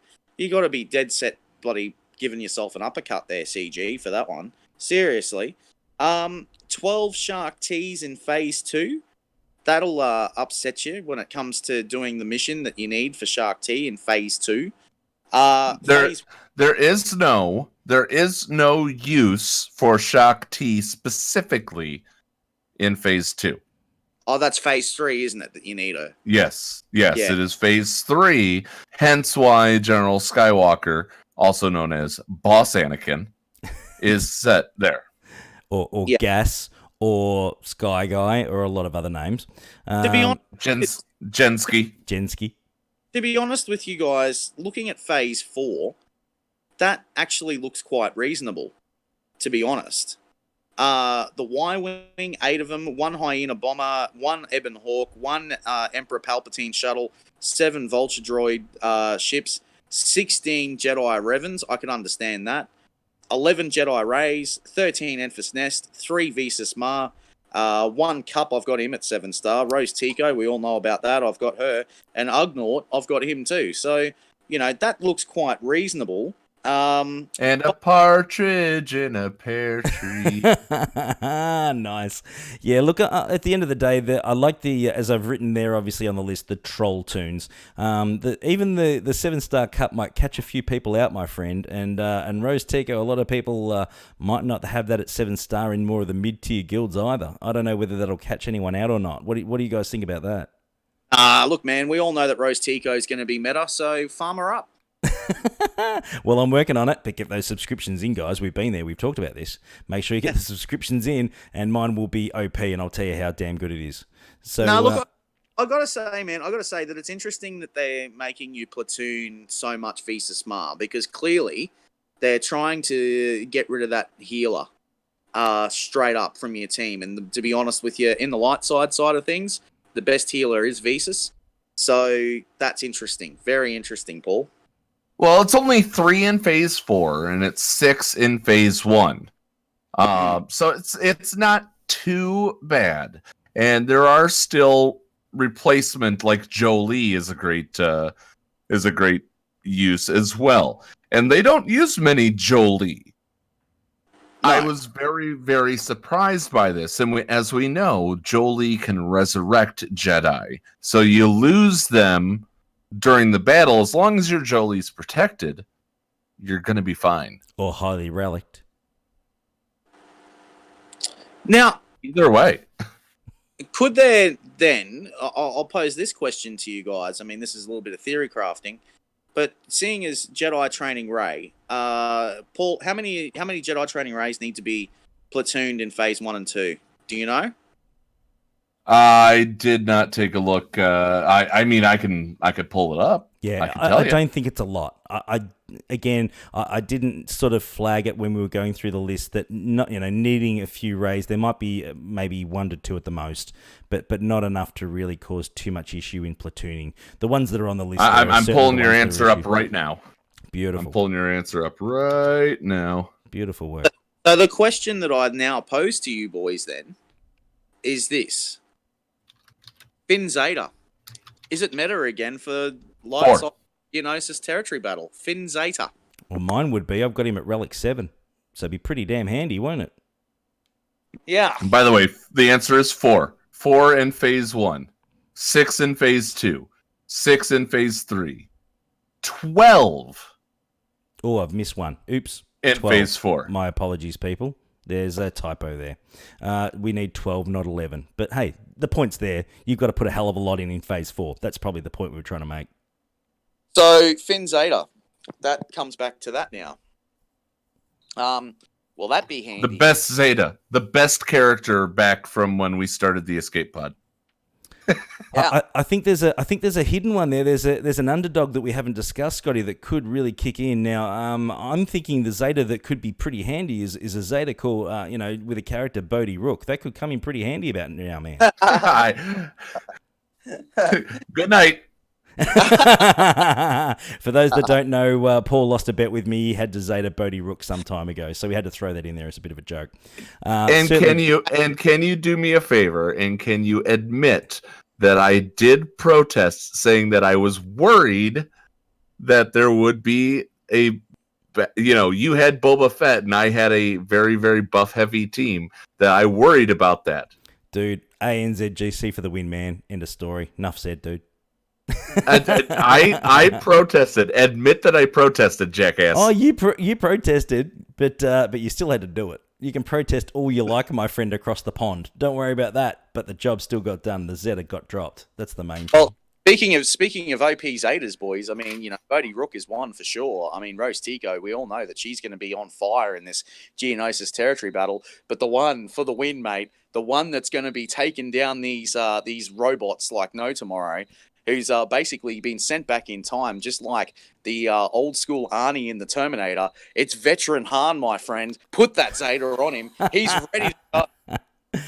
got to be dead set bloody giving yourself an uppercut there, CG, for that one. Seriously. 12 Shark T's in Phase 2. That'll upset you when it comes to doing the mission that you need for Shark T in Phase 2. There is no use for Shock T specifically in Phase 2. Oh, that's Phase 3, isn't it, that you need her? Yes, it is Phase 3, hence why General Skywalker, also known as Boss Anakin, is set there. Or Gas, or Sky Guy, or a lot of other names. To be honest, Jensky. To be honest with you guys, looking at Phase 4, that actually looks quite reasonable, to be honest. The Y-Wing, 8 of them, 1 Hyena Bomber, 1 Ebon Hawk, 1 Emperor Palpatine Shuttle, 7 Vulture Droid ships, 16 Jedi Revens, I can understand that, 11 Jedi Rays, 13 Enfys Nest, 3 Visas Ma, 1 Cup, I've got him at 7-star. Rose Tico, we all know about that. I've got her. And Ugnaught, I've got him too. So, that looks quite reasonable. And a partridge in a pear tree. Nice. Yeah, look, at the end of the day, I like as I've written there, obviously on the list, the troll tunes. Even the 7-star cup might catch a few people out, my friend. And Rose Tico, a lot of people might not have that at 7-star in more of the mid-tier guilds either. I don't know whether that'll catch anyone out or not. What do you guys think about that? Look, man, we all know that Rose Tico is going to be meta, so farm her up. Well, I'm working on it, but get those subscriptions in, guys. We've been there. We've talked about this. Make sure you get the subscriptions in, and mine will be OP, and I'll tell you how damn good it is. So, look, I got to say, man, that it's interesting that they're making you platoon so much Visas Ma, because clearly they're trying to get rid of that healer straight up from your team. And to be honest with you, in the light side of things, the best healer is Visas. So that's interesting. Very interesting, Paul. Well, it's only 3 in Phase 4, and it's 6 in Phase 1. So it's not too bad. And there are still replacement, like Jolie is a great use as well. And they don't use many Jolie. No. I was very, very surprised by this. And as we know, Jolie can resurrect Jedi. So you lose them during the battle, as long as your Jolie's protected, you're going to be fine. Or highly relicked. Now, either way. Could there then, I'll pose this question to you guys. I mean, this is a little bit of theory crafting, but seeing as Jedi training Rey, Paul, how many Jedi training Reys need to be platooned in Phase 1 and 2? Do you know? I did not take a look. I mean, I could pull it up. Yeah, I don't think it's a lot. I didn't sort of flag it when we were going through the list that not needing a few rays. There might be maybe 1 to 2 at the most, but not enough to really cause too much issue in platooning. The ones that are on the list, I'm pulling your answer up right now. Beautiful. I'm pulling your answer up right now. Beautiful work. So the question that I now pose to you boys then is this: Finn Zeta, is it meta again for lights off Geonosis territory battle? Finn Zeta. Well, mine would be. I've got him at relic 7, so it'd be pretty damn handy, won't it? Yeah. By the way, the answer is 4. 4 in phase 1, 6 in phase 2, 6 in phase 3, 12. Oh, I've missed one. Oops. In 12. phase 4. My apologies, people. There's a typo there. We need 12, not 11. But hey, the point's there. You've got to put a hell of a lot in phase 4. That's probably the point we were trying to make. So Finn Zeta, that comes back to that now. Will that be handy? The best Zeta, the best character back from when we started the escape pod. Yeah. I think there's a hidden one there. There's an underdog that we haven't discussed, Scotty, that could really kick in. Now, I'm thinking the Zeta that could be pretty handy is a Zeta called, with a character Bodhi Rook. That could come in pretty handy about now, man. Good night. For those that don't know, Paul lost a bet with me. He had to Zeta Bodhi Rook some time ago, so we had to throw that in there as a bit of a joke. And can you do me a favor? And can you admit that I did protest, saying that I was worried that there would be you had Boba Fett and I had a very, very buff heavy team, that I worried about that. Dude, ANZGC for the win, man. End of story. Enough said, dude. I protested. Admit that I protested, jackass. Oh, you protested, but you still had to do it. You can protest all you like, my friend, across the pond. Don't worry about that. But the job still got done. The Zeta got dropped. That's the main thing. Well, speaking of OP Zetas, boys, I mean, Bodhi Rook is one for sure. I mean, Rose Tico, we all know that she's going to be on fire in this Geonosis territory battle. But the one for the win, mate, the one that's going to be taking down these robots like no tomorrow, who's basically been sent back in time, just like the old school Arnie in the Terminator. It's veteran Han, my friend. Put that Zeta on him. He's ready to go.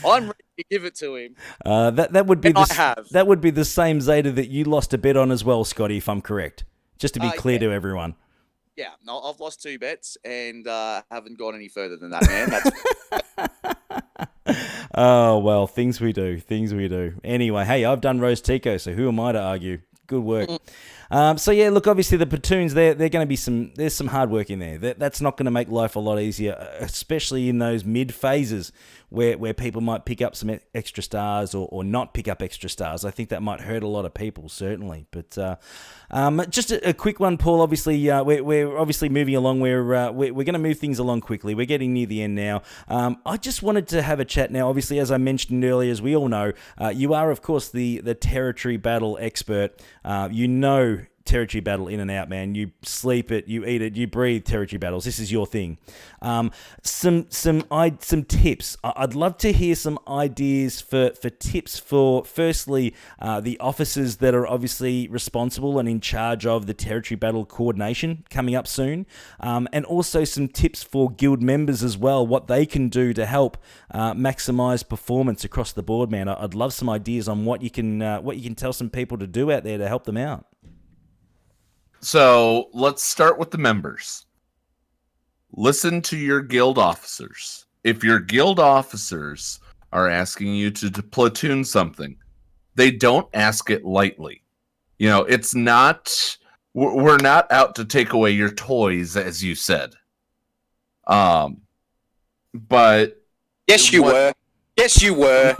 I'm ready to give it to him. That would be the same Zeta that you lost a bet on as well, Scotty, if I'm correct. Just to be clear to everyone. Yeah, no, I've lost 2 bets and haven't gone any further than that, man. Oh, well, things we do. Anyway, hey, I've done Rose Tico, so who am I to argue? Good work. So yeah, look, obviously the platoons, they're going to be there's some hard work in there. That's not going to make life a lot easier, especially in those mid phases where people might pick up some extra stars or not pick up extra stars. I think that might hurt a lot of people, certainly. But just a quick one, Paul. Obviously, we're obviously moving along. We're going to move things along quickly. We're getting near the end now. I just wanted to have a chat now. Obviously, as I mentioned earlier, as we all know, you are, of course, the territory battle expert. Territory battle in and out, man. You sleep it, you eat it, you breathe territory battles. This is your thing. Some tips. I'd love to hear some ideas for tips for, firstly, the officers that are obviously responsible and in charge of the territory battle coordination coming up soon, and also some tips for guild members as well, what they can do to help maximize performance across the board, man. I'd love some ideas on what you can tell some people to do out there to help them out. So let's start with the members. Listen to your guild officers. If your guild officers are asking you to platoon something, they don't ask it lightly. It's not, we're not out to take away your toys, as you said. But yes, you were. Yes, you were.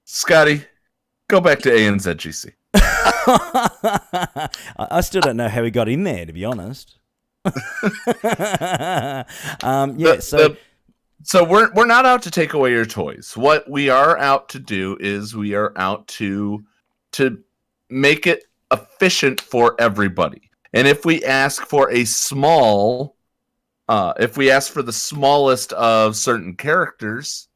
Scotty, go back to ANZGC. I still don't know how he got in there, to be honest. So we're not out to take away your toys. What we are out to do is we are out to make it efficient for everybody. And if we ask for a small if we ask for the smallest of certain characters,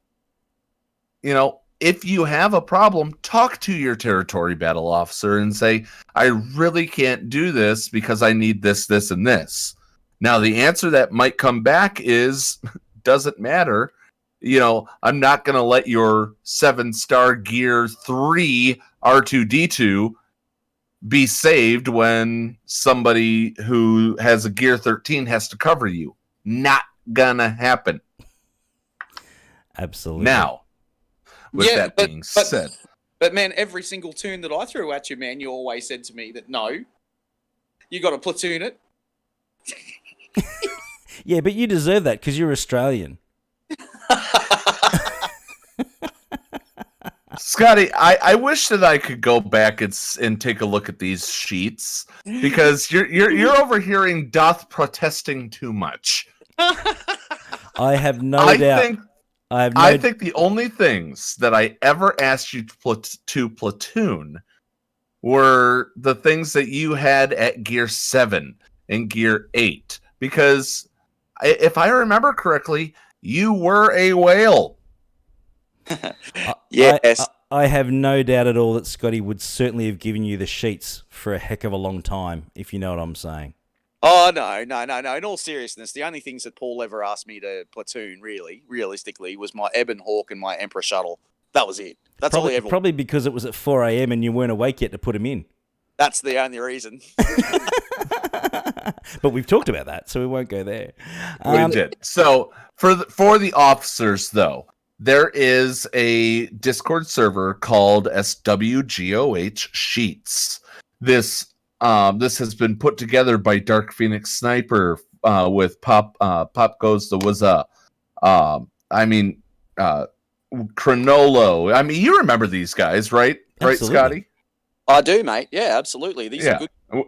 if you have a problem, talk to your territory battle officer and say, I really can't do this because I need this, this, and this. Now, the answer that might come back is, doesn't matter. I'm not going to let your 7-star gear 3 R2-D2 be saved when somebody who has a gear 13 has to cover you. Not gonna happen. Absolutely. Now, with that being said. But man, every single tune that I threw at you, man, you always said to me that no, you got to platoon it. Yeah, but you deserve that because you're Australian. Scotty, I wish that I could go back and take a look at these sheets because you're overhearing Doth protesting too much. I have no doubt. I think the only things that I ever asked you to platoon were the things that you had at Gear 7 and Gear 8. Because if I remember correctly, you were a whale. Yes. I have no doubt at all that Scotty would certainly have given you the sheets for a heck of a long time, if you know what I'm saying. Oh, no. In all seriousness, the only things that Paul ever asked me to platoon, realistically, was my Ebon Hawk and my Emperor Shuttle. That was it. That's all he ever... Probably because it was at 4 a.m. and you weren't awake yet to put him in. That's the only reason. But we've talked about that, so we won't go there. We did. So, for the officers, though, there is a Discord server called SWGOH Sheets. This has been put together by Dark Phoenix Sniper with Pop Goes the Wazza. Chronolo. I mean, you remember these guys, right? Absolutely. Right, Scotty? I do, mate. Yeah, absolutely. These are good guys.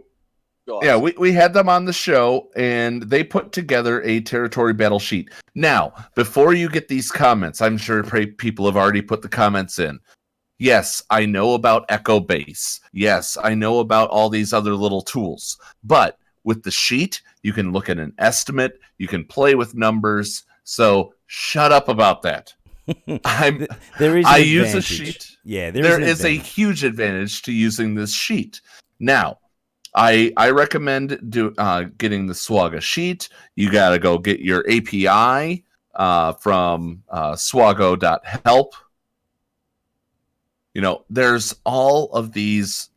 Yeah, we had them on the show, and they put together a territory battle sheet. Now, before you get these comments, I'm sure people have already put the comments in. Yes, I know about Echo Base. Yes, I know about all these other little tools. But with the sheet, you can look at an estimate. You can play with numbers. So shut up about that. I use a sheet. Yeah, there is a huge advantage to using this sheet. Now, I recommend getting the Swaga sheet. You got to go get your API from swago.help. There's all of these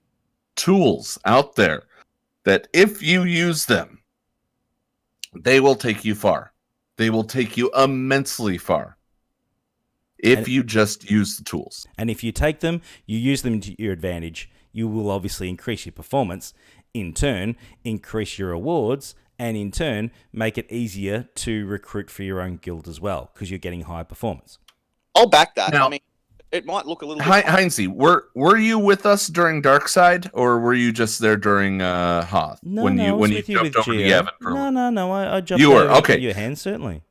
tools out there that if you use them, they will take you far. They will take you immensely far if you just use the tools. And if you take them, you use them to your advantage, you will obviously increase your performance, in turn, increase your rewards, and in turn, make it easier to recruit for your own guild as well, because you're getting high performance. I'll back that. Now, I mean, it might look a little bit... Heinzie, were you with us during Darkside, or were you just there during Hoth? No, when I was you with you jumped with over Geo. Yevon? No, I jumped you were, over okay. your hand, certainly.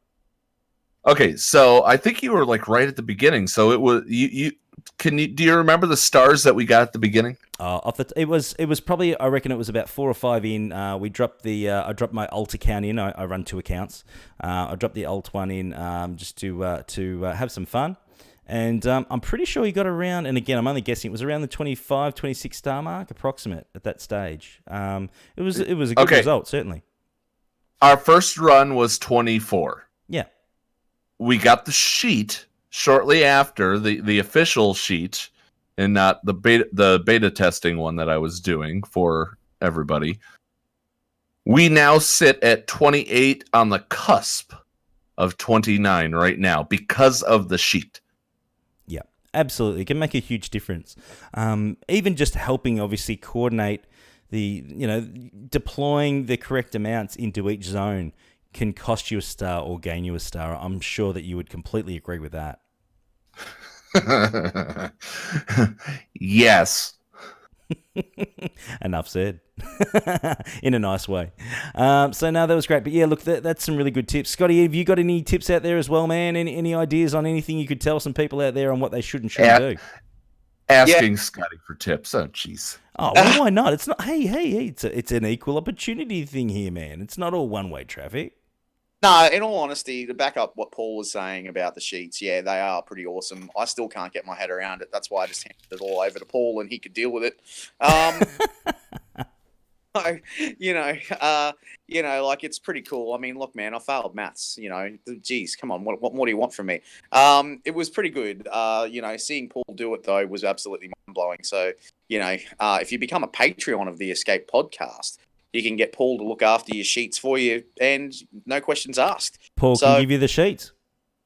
Okay, so I think you were like right at the beginning. So it was you. Do you remember the stars that we got at the beginning? It was probably, I reckon it was about 4 or 5 in. We dropped I dropped my alt account in. I run 2 accounts. I dropped the alt one in just to have some fun. And I'm pretty sure he got around, and again, I'm only guessing, it was around the 25, 26 star mark, approximate at that stage. It was a good result, certainly. Our first run was 24. Yeah. We got the sheet shortly after, the official sheet, and not the beta testing one that I was doing for everybody. We now sit at 28 on the cusp of 29 right now because of the sheet. Yeah, absolutely. It can make a huge difference. Even just helping, obviously, coordinate deploying the correct amounts into each zone can cost you a star or gain you a star. I'm sure that you would completely agree with that. Yes. Enough said. In a nice way. So no, that was great. But yeah, look, that's some really good tips. Scotty, have you got any tips out there as well, man? Any ideas on anything you could tell some people out there on what they should and shouldn't do? Asking Scotty for tips. Oh, jeez. Oh, well, why not? It's not. Hey, it's an equal opportunity thing here, man. It's not all one-way traffic. No, in all honesty, to back up what Paul was saying about the sheets, yeah, they are pretty awesome. I still can't get my head around it. That's why I just handed it all over to Paul and he could deal with it. So, like it's pretty cool. I mean, look, man, I failed maths. Geez, come on, what more do you want from me? It was pretty good. Seeing Paul do it though was absolutely mind blowing. So, if you become a Patreon of the Escape podcast, you can get Paul to look after your sheets for you, and no questions asked. Paul can give you the sheets.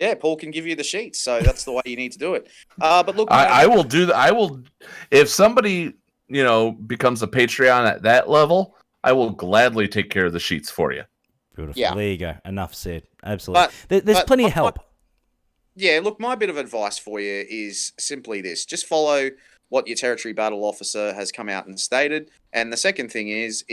Yeah, Paul can give you the sheets. So that's the way you need to do it. But look, I will do that. I will, if somebody becomes a Patreon at that level, I will gladly take care of the sheets for you. Beautiful. Yeah. There you go. Enough said. Absolutely. There's plenty of help. Yeah, look, my bit of advice for you is simply this. Just follow what your territory battle officer has come out and stated. And the second thing is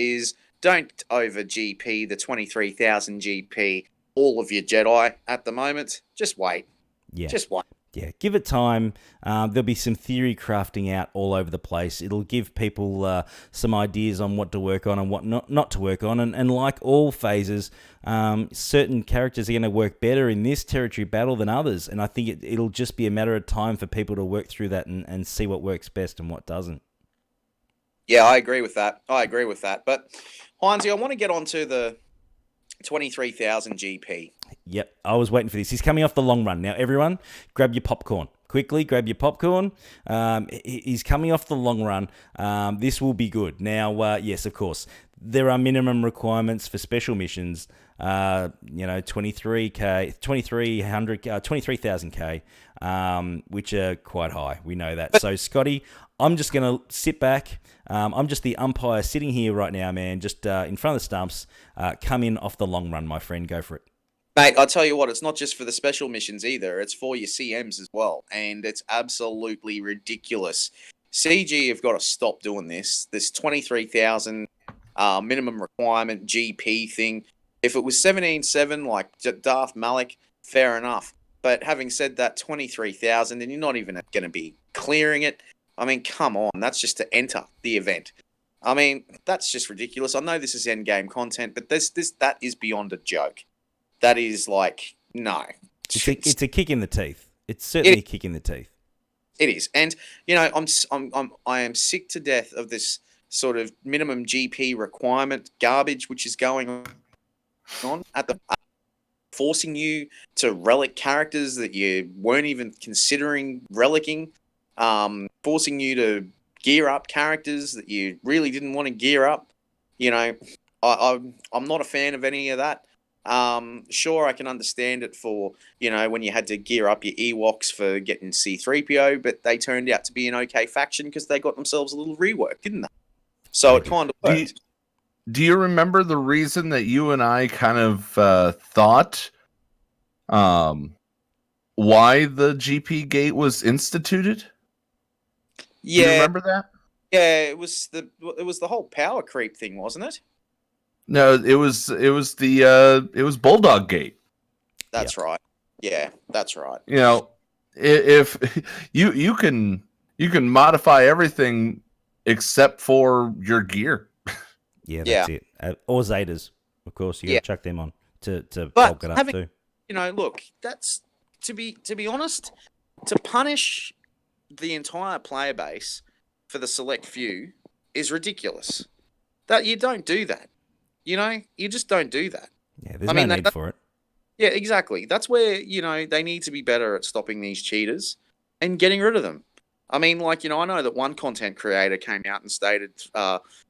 don't over GP the 23,000 GP all of your Jedi at the moment. Just wait. Yeah. Just wait. Yeah, give it time. There'll be some theory crafting out all over the place. It'll give people some ideas on what to work on and what not to work on. And like all phases, certain characters are going to work better in this territory battle than others. And I think it'll just be a matter of time for people to work through that and see what works best and what doesn't. Yeah, I agree with that. But, Heinzie, I want to get on to the 23,000 GP. Yep, I was waiting for this. He's coming off the long run. Now, everyone, grab your popcorn. Quickly, grab your popcorn. He's coming off the long run. This will be good. Now, yes, of course, there are minimum requirements for special missions. 23K, 23,000K, which are quite high. We know that. So, Scotty, I'm just going to sit back. I'm just the umpire sitting here right now, man, just in front of the stumps. Come in off the long run, my friend. Go for it. Mate, I'll tell you what, it's not just for the special missions either. It's for your CMs as well. And it's absolutely ridiculous. CG have got to stop doing this. This 23,000 minimum requirement GP thing. If it was 17.7 like Darth Malik, fair enough. But having said that, 23,000, and you're not even going to be clearing it. I mean, come on. That's just to enter the event. I mean, that's just ridiculous. I know this is endgame content, but that is beyond a joke. That is like, no. It's a kick in the teeth. It's certainly a kick in the teeth. It is. And, I am sick to death of this sort of minimum GP requirement garbage which is going on at the forcing you to relic characters that you weren't even considering relicking, forcing you to gear up characters that you really didn't want to gear up. I'm not a fan of any of that. Sure, I can understand it for, when you had to gear up your Ewoks for getting C-3PO, but they turned out to be an okay faction because they got themselves a little rework, didn't they? So it kind of worked. Do you remember the reason that you and I kind of thought why the GP gate was instituted? Yeah. Do you remember that? Yeah, it was the whole power creep thing, wasn't it? No, it was Bulldog Gate. That's right. Yeah, that's right. If you can modify everything except for your gear. Yeah, that's it. Or Zetas, of course. You got to chuck them on to bulk it up too. Look, that's to be honest, to punish the entire player base for the select few is ridiculous. That you don't do that. You just don't do that. Yeah, there's no need for it. Yeah, exactly. That's where, they need to be better at stopping these cheaters and getting rid of them. I mean, I know that one content creator came out and stated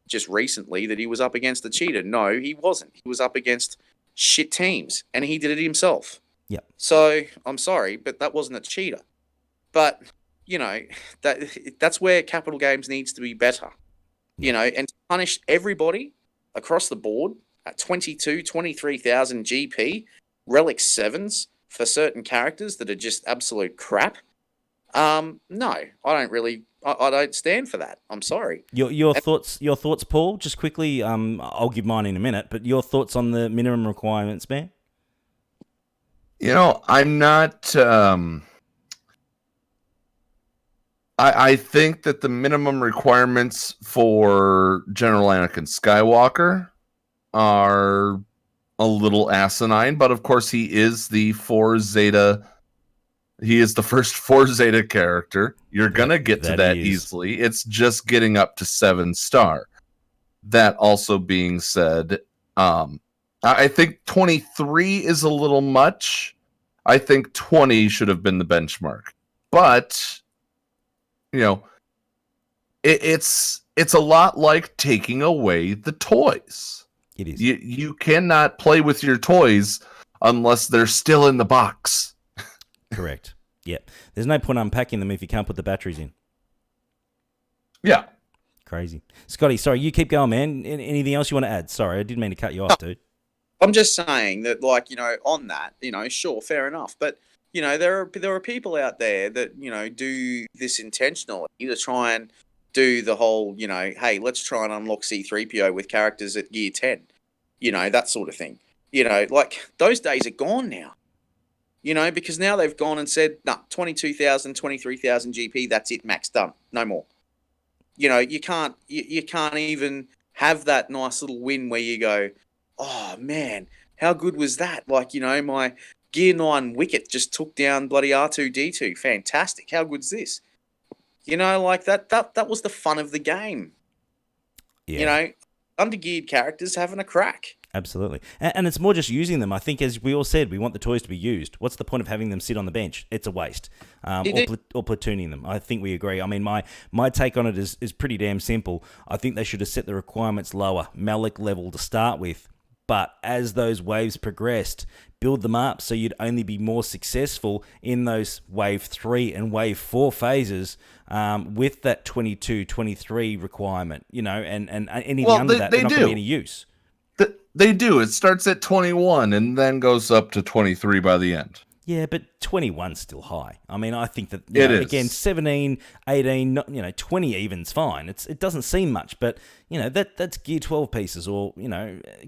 just recently that he was up against a cheater. No, he wasn't. He was up against shit teams, and he did it himself. Yep. So, I'm sorry, but that wasn't a cheater. But, that's where Capital Games needs to be better. And to punish everybody across the board at 23,000 GP, Relic 7s for certain characters that are just absolute crap. No, I don't stand for that. I'm sorry. Your thoughts, Paul, just quickly, I'll give mine in a minute, but your thoughts on the minimum requirements, man? I'm not, I think that the minimum requirements for General Anakin Skywalker are a little asinine, but of course he is the 4 Zeta. He is the first 4 Zeta character. You're gonna get to that easily. It's just getting up to 7-star. That also being said, I think 23 is a little much. I think 20 should have been the benchmark. But you know, it's a lot like taking away the toys. It is. You cannot play with your toys unless they're still in the box. Correct. Yeah. There's no point unpacking them if you can't put the batteries in. Yeah. Crazy. Scotty, sorry, you keep going, man. Anything else you want to add? Sorry, I didn't mean to cut you off, dude. I'm just saying that, like, on that, sure, fair enough. But, there are people out there that, do this intentionally to try and do the whole, hey, let's try and unlock C-3PO with characters at gear 10, that sort of thing. Like, those days are gone now. Because now they've gone and said, 22,000, 23,000 GP, that's it, max done, no more. You can't even have that nice little win where you go, oh man, how good was that? Like, my gear 9 wicket just took down bloody R2D2. Fantastic. How good's this? Like that was the fun of the game. Yeah. Undergeared characters having a crack. Absolutely. And it's more just using them. I think, as we all said, we want the toys to be used. What's the point of having them sit on the bench? It's a waste. Or platooning them. I think we agree. I mean, my take on it is pretty damn simple. I think they should have set the requirements lower, Malik level to start with. But as those waves progressed, build them up so you'd only be more successful in those wave 3 and wave 4 phases with that 22, 23 requirement, and anything under that, they're not going to be any use. They do. It starts at 21 and then goes up to 23 by the end. Yeah, but 21's still high. I mean, I think that, it is. Again, 17, 18, 20 even's fine. It doesn't seem much, but, that's Gear 12 pieces or,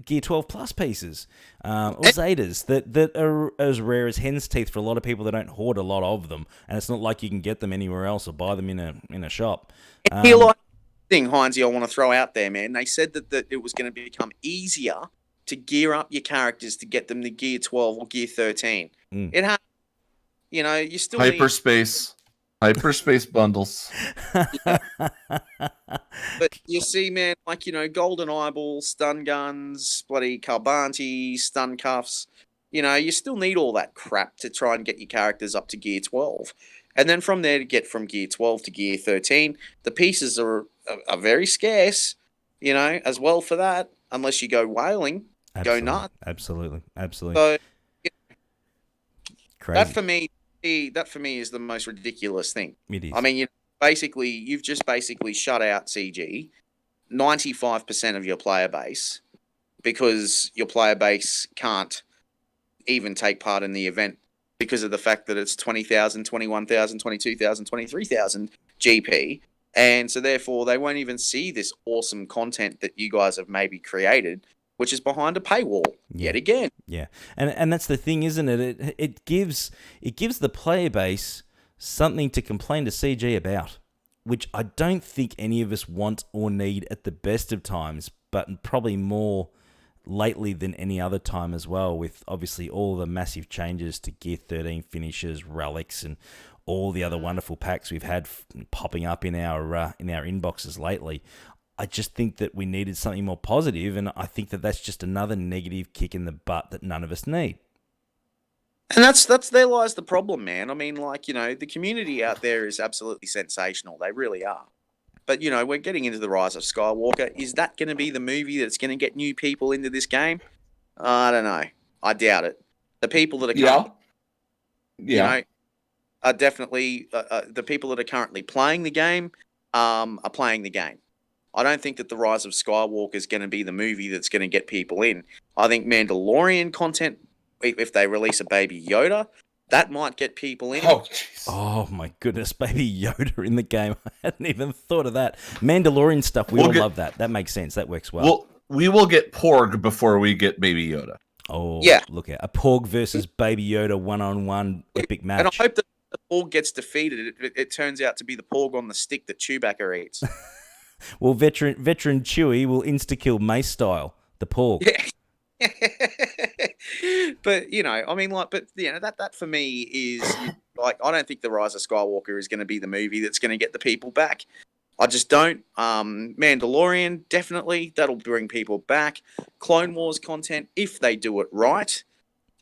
Gear 12 plus pieces or Zetas that are as rare as hen's teeth for a lot of people that don't hoard a lot of them. And it's not like you can get them anywhere else or buy them in a shop. Thing, Heinzie, I want to throw out there, man. They said that it was going to become easier to gear up your characters to get them to gear 12 or gear 13. It has, you still hyperspace bundles. But you see, man, like, golden eyeball, stun guns, bloody Carbanti, stun cuffs. You still need all that crap to try and get your characters up to gear 12. And then from there to get from gear 12 to gear 13, the pieces are very scarce, as well for that, unless you go whaling, go nuts. Absolutely. So crazy. That for me is the most ridiculous thing. It is. I mean, you've just shut out CG 95% of your player base because your player base can't even take part in the event because of the fact that it's 20,000, 21,000, 22,000, 23,000 GP. And so therefore they won't even see this awesome content that you guys have maybe created, which is behind a paywall yet again. Yeah. And that's the thing, isn't it? It gives the player base something to complain to CG about, which I don't think any of us want or need at the best of times, but probably more lately than any other time as well, with obviously all the massive changes to Gear 13 finishes, relics, and all the other wonderful packs we've had popping up in our inboxes lately. I just think that we needed something more positive, and I think that that's just another negative kick in the butt that none of us need. And that's there lies the problem, man. I mean, like, the community out there is absolutely sensational. They really are. But, we're getting into the Rise of Skywalker. Is that going to be the movie that's going to get new people into this game? I don't know. I doubt it. The people that are are definitely the people that are currently playing the game are playing the game. I don't think that the Rise of Skywalker is going to be the movie that's going to get people in. I think Mandalorian content, if they release a Baby Yoda, that might get people in. Oh my goodness, Baby Yoda in the game. I hadn't even thought of that. Mandalorian stuff, we'll love that. That makes sense. That works well. We will get Porg before we get Baby Yoda. Oh, yeah. Look at a Porg versus Baby Yoda one-on-one epic match. And I hope that the Porg gets defeated. It turns out to be the Porg on the stick that Chewbacca eats. Well, veteran Chewie will insta-kill Mace style, the Porg. Yeah. But I mean, like, but that for me is like, I don't think the Rise of Skywalker is going to be the movie that's going to get the people back. I just don't. Mandalorian, definitely, that'll bring people back. Clone Wars content, if they do it right,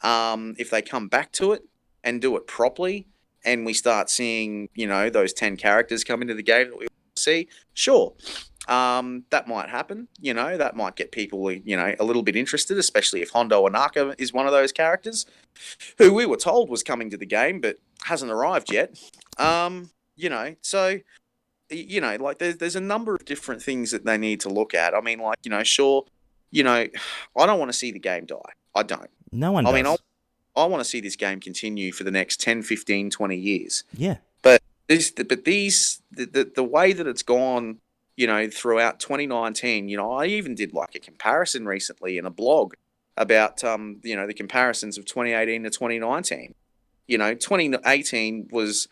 if they come back to it and do it properly, and we start seeing, those 10 characters come into the game that we see, sure. That might happen, that might get people, a little bit interested, especially if Hondo Anaka is one of those characters who we were told was coming to the game, but hasn't arrived yet. So, like there's a number of different things that they need to look at. I mean, like, sure, I don't want to see the game die. I don't. No one does. I mean, I want to see this game continue for the next 10, 15, 20 years. Yeah. But the way that it's gone, throughout 2019, I even did like a comparison recently in a blog about, the comparisons of 2018 to 2019. 2018 was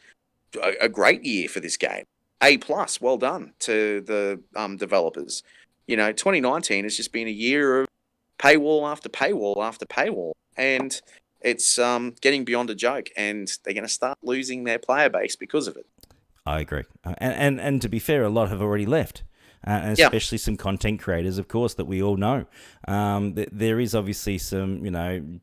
a great year for this game. A+, well done to the developers. 2019 has just been a year of paywall after paywall after paywall. And it's getting beyond a joke, and they're going to start losing their player base because of it. I agree. And to be fair, a lot have already left. And especially some content creators, of course, that we all know. There is obviously some,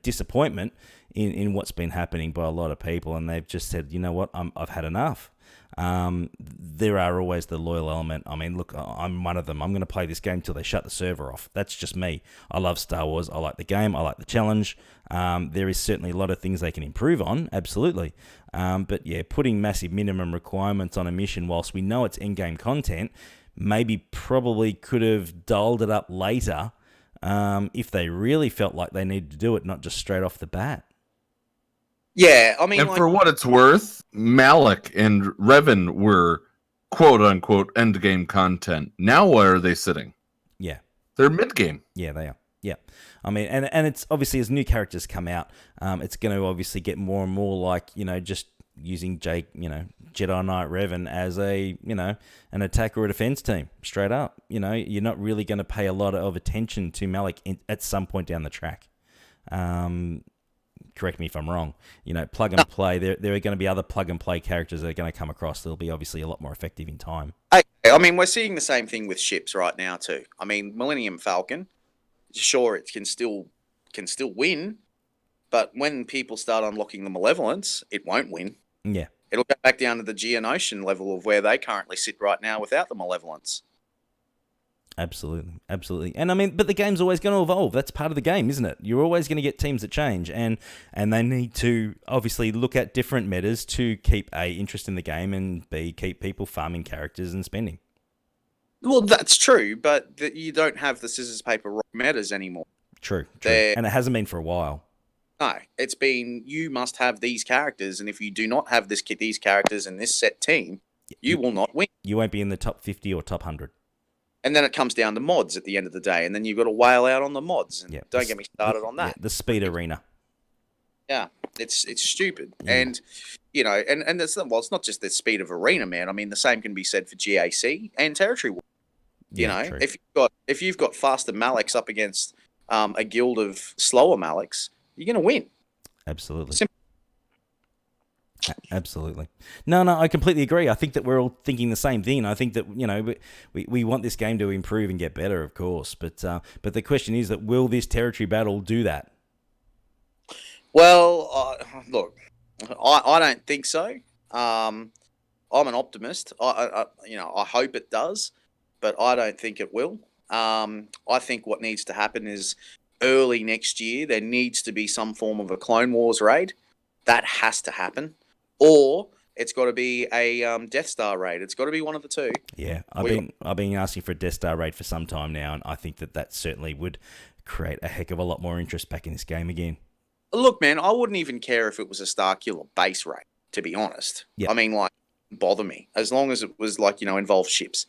disappointment in what's been happening by a lot of people, and they've just said, you know what, I've had enough. There are always the loyal element. I mean, look, I'm one of them. I'm going to play this game till they shut the server off. That's just me. I love Star Wars. I like the game. I like the challenge. There is certainly a lot of things they can improve on, absolutely. But yeah, putting massive minimum requirements on a mission whilst we know it's in-game content, probably could have dialed it up later if they really felt like they needed to do it, not just straight off the bat. Yeah, I mean, and for what it's worth, Malik and Revan were quote-unquote end-game content. Now where are they sitting? Yeah. They're mid-game. Yeah, they are. Yeah. I mean, and it's obviously as new characters come out, it's going to obviously get more and more like, just using Jedi Knight Revan as an attack or a defense team, straight up. You're not really going to pay a lot of attention to Malik at some point down the track. Correct me if I'm wrong. Plug and play. There are going to be other plug and play characters that are going to come across. They'll be obviously a lot more effective in time. I mean, we're seeing the same thing with ships right now too. I mean, Millennium Falcon, sure, it can still win, but when people start unlocking the Malevolence, it won't win. Yeah, it'll go back down to the Geonosian level of where they currently sit right now without the Malevolence. Absolutely, absolutely. And I mean, but the game's always going to evolve. That's part of the game, isn't it? You're always going to get teams that change, and they need to obviously look at different metas to keep A, interest in the game, and B, keep people farming characters and spending. Well, that's true, but you don't have the scissors, paper, rock metas anymore. True. And it hasn't been for a while. No, it's been, you must have these characters, and if you do not have these characters in this set team, you will not win. You won't be in the top 50 or top 100. And then it comes down to mods at the end of the day, and then you've got to wail out on the mods. And don't get me started on that. The speed arena. Yeah, it's stupid. And, and it's not just the speed of arena, man. I mean, the same can be said for GAC and Territory War. True. If you've got faster Maleks up against a guild of slower Maleks, you're going to win. Absolutely. Absolutely. No, I completely agree. I think that we're all thinking the same thing. I think that, we want this game to improve and get better, of course. But the question is that will this territory battle do that? Well, look, I don't think so. I'm an optimist. I hope it does, but I don't think it will. I think what needs to happen is early next year, there needs to be some form of a Clone Wars raid. That has to happen. Or it's got to be a Death Star raid. It's got to be one of the two. Yeah, I've been asking for a Death Star raid for some time now, and I think that certainly would create a heck of a lot more interest back in this game again. Look, man, I wouldn't even care if it was a Starkiller base raid, to be honest. Yep. I mean, bother me. As long as it was, involve ships.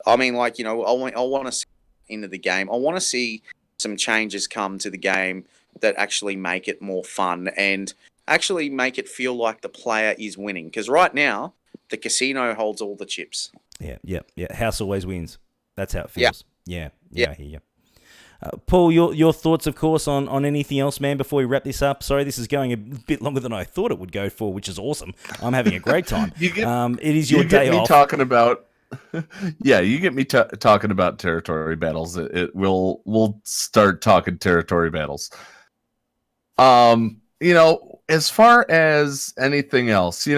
I mean, I want to see into the game. I want to see some changes come to the game that actually make it more fun and actually make it feel like the player is winning. Because right now, the casino holds all the chips. Yeah. House always wins. That's how it feels. Yeah. I hear you. Paul, your thoughts, of course, on anything else, man, before we wrap this up. Sorry, this is going a bit longer than I thought it would go for, which is awesome. I'm having a great time. It is your day off. Talking about, yeah, you get me talking about territory battles. We'll start talking territory battles. As far as anything else,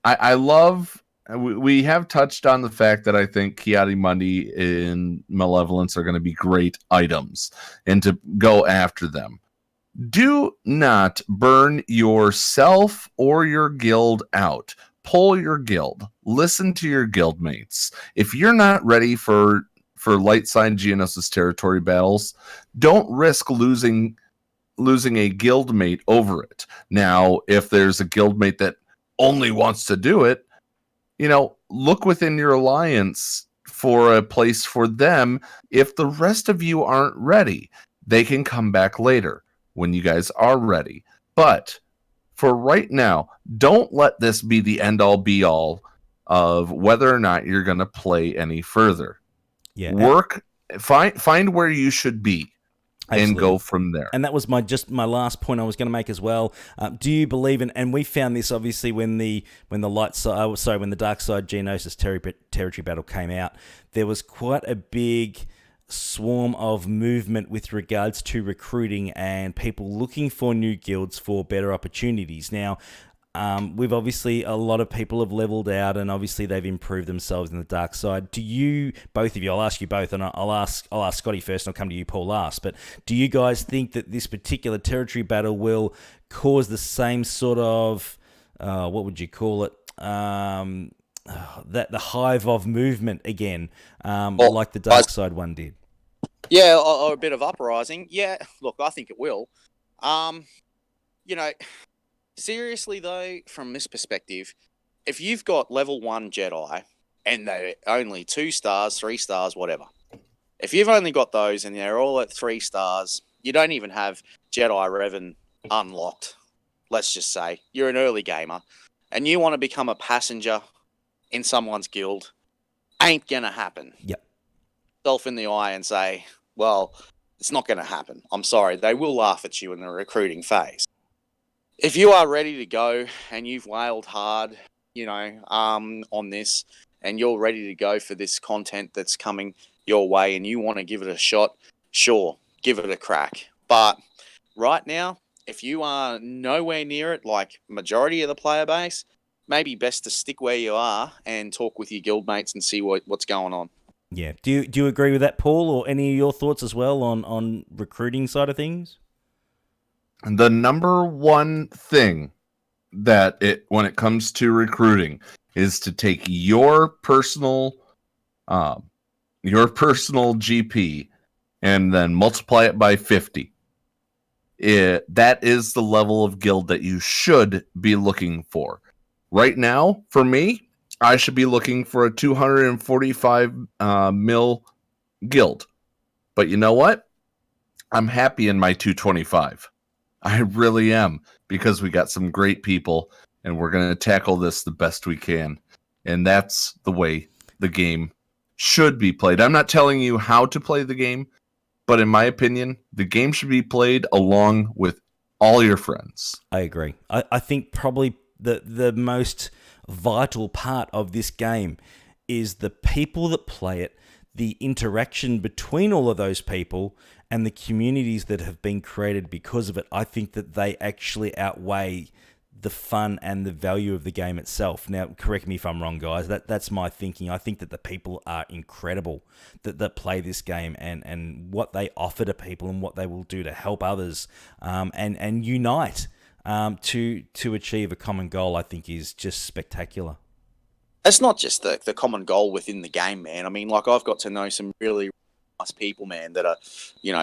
I love. We have touched on the fact that I think Kiadi and Malevolence are going to be great items, and to go after them. Do not burn yourself or your guild out. Pull your guild. Listen to your guildmates. If you're not ready for light side Geonosis territory battles, don't risk losing a guildmate over it. Now, if there's a guildmate that only wants to do it, look within your alliance for a place for them. If the rest of you aren't ready, they can come back later when you guys are ready. But for right now, don't let this be the end-all be-all of whether or not you're going to play any further. Yeah, find where you should be. Absolutely. And go from there. And that was my last point I was going to make as well. Do you believe in? And we found this obviously when the dark side Geonosis territory battle came out. There was quite a big swarm of movement with regards to recruiting and people looking for new guilds for better opportunities. Now, we've obviously, a lot of people have leveled out and obviously they've improved themselves in the dark side. Do you, both of you, I'll ask you both, and I'll ask Scotty first and I'll come to you, Paul, last, but do you guys think that this particular territory battle will cause the same sort of, what would you call it, that the hive of movement again, like the dark side one did? Yeah, or a bit of uprising. Yeah, look, I think it will. Seriously, though, from this perspective, if you've got level 1 Jedi and they're only 2 stars, 3 stars, whatever, if you've only got those and they're all at 3 stars, you don't even have Jedi Revan unlocked, let's just say. You're an early gamer and you want to become a passenger in someone's guild, ain't going to happen. Yep. Self in the eye and say, well, it's not going to happen. I'm sorry. They will laugh at you in the recruiting phase. If you are ready to go and you've wailed hard, on this, and you're ready to go for this content that's coming your way and you want to give it a shot, sure, give it a crack. But right now, if you are nowhere near it, like majority of the player base, maybe best to stick where you are and talk with your guildmates and see what's going on. Yeah. Do you agree with that, Paul, or any of your thoughts as well on recruiting side of things? The number one thing when it comes to recruiting is to take your personal GP and then multiply it by 50. That is the level of guild that you should be looking for. Right now, for me, I should be looking for a 245 mil guild. But you know what? I'm happy in my 225. I really am, because we got some great people and we're going to tackle this the best we can. And that's the way the game should be played. I'm not telling you how to play the game, but in my opinion, the game should be played along with all your friends. I agree. I think probably the most vital part of this game is the people that play it, the interaction between all of those people, and the communities that have been created because of it. I think that they actually outweigh the fun and the value of the game itself. Now, correct me if I'm wrong, guys. That's my thinking. I think that the people are incredible that play this game, and what they offer to people and what they will do to help others and unite to achieve a common goal, I think is just spectacular. It's not just the common goal within the game, man. I mean, like, I've got to know some really nice people, man, that are,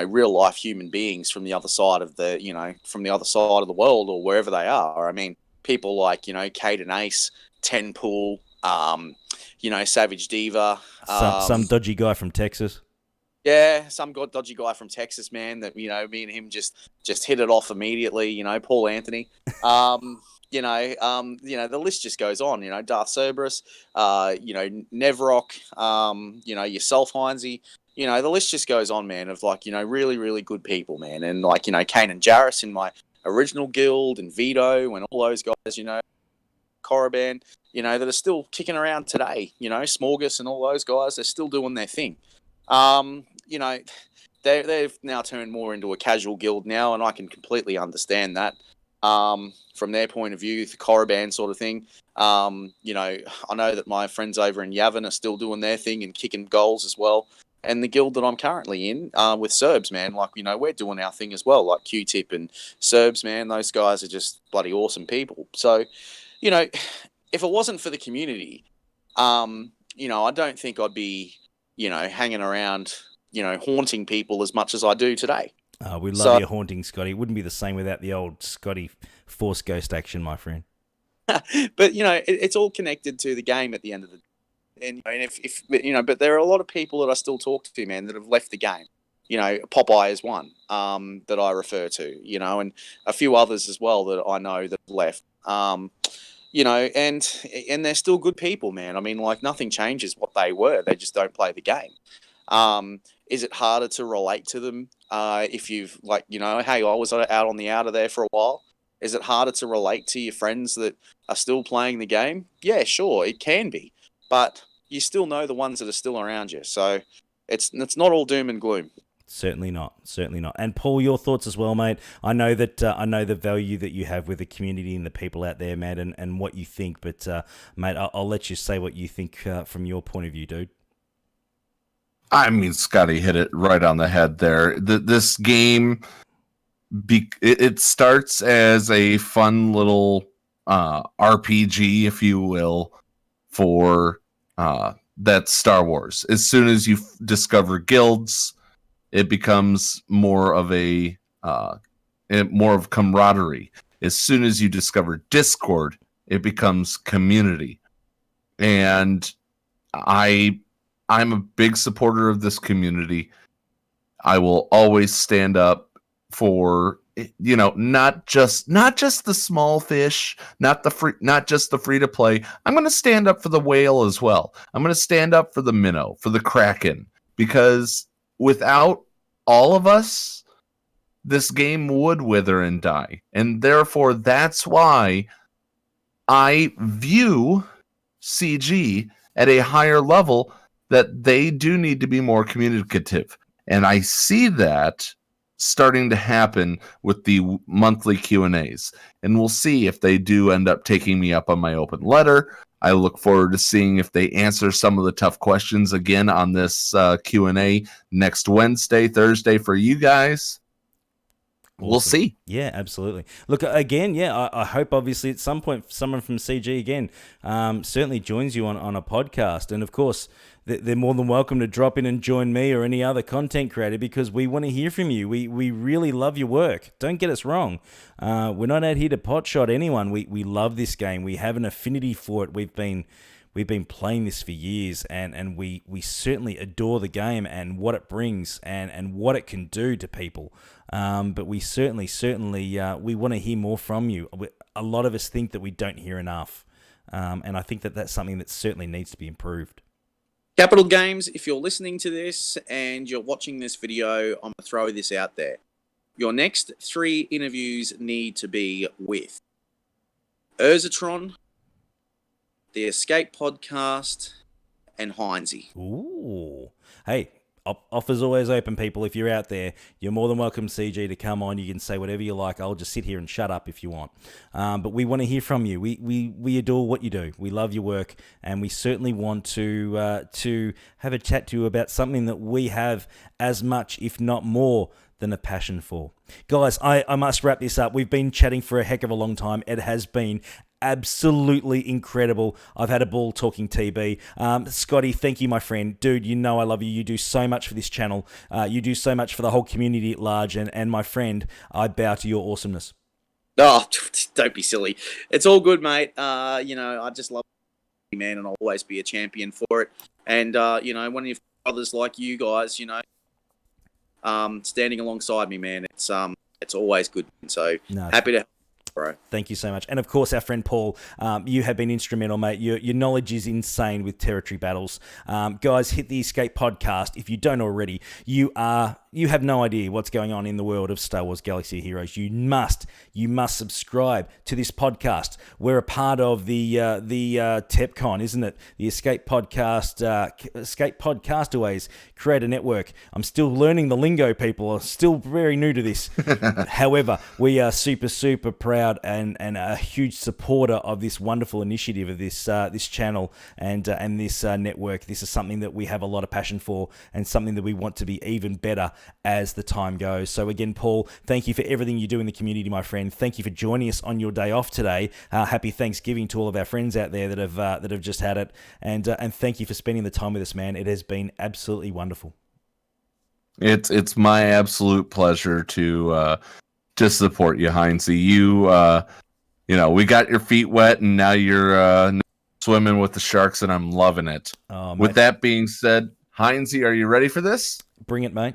real life human beings from the other side of the world or wherever they are. I mean, people like, Kate and Ace, Tenpool, Savage Diva. Some dodgy guy from Texas. Yeah, some dodgy guy from Texas, man, that, me and him just hit it off immediately, Paul Anthony. The list just goes on, Darth Cerberus, Nevrok, yourself, Heinzie, you know, the list just goes on, man, of like, you know, really, really good people, man. And like, you know, Kane and Jarrus in my original guild and Vito and all those guys, you know, Korriban, you know, that are still kicking around today, you know, Smorgas and all those guys, they're still doing their thing. You know, they've now turned more into a casual guild now, and I can completely understand that. From their point of view, the Korriban sort of thing. You know, I know that my friends over in Yavin are still doing their thing and kicking goals as well. And the guild that I'm currently in, with Serbs, man, like, you know, we're doing our thing as well, like Q-Tip and Serbs, man, those guys are just bloody awesome people. So, you know, if it wasn't for the community, you know, I don't think I'd be, you know, hanging around, you know, haunting people as much as I do today. We love your haunting, Scotty. It wouldn't be the same without the old Scotty Force Ghost action, my friend. But, you know, it's all connected to the game at the end of the day. And if you know, but there are a lot of people that I still talk to, man, that have left the game. You know, Popeye is one that I refer to, you know, and a few others as well that I know that have left. You know, and they're still good people, man. I mean, like, nothing changes what they were. They just don't play the game. Is it harder to relate to them if you've, like, you know, hey, I was out on the outer there for a while? Is it harder to relate to your friends that are still playing the game? Yeah, sure, it can be. But you still know the ones that are still around you. So it's not all doom and gloom. Certainly not. Certainly not. And Paul, your thoughts as well, mate. I know that I know the value that you have with the community and the people out there, mate, and what you think. But, mate, I'll let you say what you think from your point of view, dude. I mean, Scotty hit it right on the head there. This game, it starts as a fun little RPG, if you will, for that's Star Wars. As soon as you discover guilds, it becomes more of camaraderie. As soon as you discover Discord, it becomes community. And I'm a big supporter of this community. I will always stand up for, you know, not just the small fish, not just the free to play. I'm going to stand up for the whale as well. I'm going to stand up for the minnow, for the kraken, because without all of us, this game would wither and die. And therefore, that's why I view CG at a higher level, that they do need to be more communicative. And I see that starting to happen with the monthly Q&As. And we'll see if they do end up taking me up on my open letter. I look forward to seeing if they answer some of the tough questions again on this Q&A next Wednesday, Thursday for you guys. Awesome. We'll see. Yeah, absolutely. Look, again, yeah, I hope obviously at some point someone from CG again certainly joins you on a podcast. And of course, they're more than welcome to drop in and join me or any other content creator, because we want to hear from you. We really love your work. Don't get us wrong. We're not out here to potshot anyone. We love this game. We have an affinity for it. We've been playing this for years, and we certainly adore the game and what it brings and what it can do to people. But we certainly we want to hear more from you. A lot of us think that we don't hear enough, and I think that that's something that certainly needs to be improved. Capital Games, if you're listening to this and you're watching this video, I'm going to throw this out there. Your next 3 interviews need to be with Urzatron, the Escape Podcast, and Heinzie. Ooh. Hey, offers always open, people. If you're out there, you're more than welcome, CG, to come on. You can say whatever you like. I'll just sit here and shut up if you want. But we want to hear from you. We adore what you do. We love your work, and we certainly want to have a chat to you about something that we have as much, if not more, than a passion for. Guys, I must wrap this up. We've been chatting for a heck of a long time. It has been absolutely incredible. I've had a ball talking TB. Scotty, thank you, my friend. Dude, you know I love you. You do so much for this channel. You do so much for the whole community at large. And my friend, I bow to your awesomeness. Oh, don't be silly. It's all good, mate. You know, I just love you, man, and I'll always be a champion for it. And, you know, when you've brothers like you guys, you know, standing alongside me, man, it's always good. So happy to help bro. Thank you so much. And of course, our friend Paul, you have been instrumental, mate. Your knowledge is insane with territory battles. Guys, hit the Escape podcast. If you don't already, you have no idea what's going on in the world of Star Wars Galaxy of Heroes. You must subscribe to this podcast. We're a part of the TEPCon, isn't it? The Escape Podcast, Escape Podcastaways Creator Network. I'm still learning the lingo, people. I'm still very new to this. However, we are super, super proud and a huge supporter of this wonderful initiative of this channel and this network. This is something that we have a lot of passion for and something that we want to be even better as the time goes. So again, Paul, thank you for everything you do in the community, my friend. Thank you for joining us on your day off today. Happy Thanksgiving to all of our friends out there that have just had it, and thank you for spending the time with us, man. It has been absolutely wonderful. It's my absolute pleasure to support you, Heinzie. We got your feet wet, and now you're swimming with the sharks, and I'm loving it. Oh, with that being said, Heinzie, are you ready for this? Bring it, mate.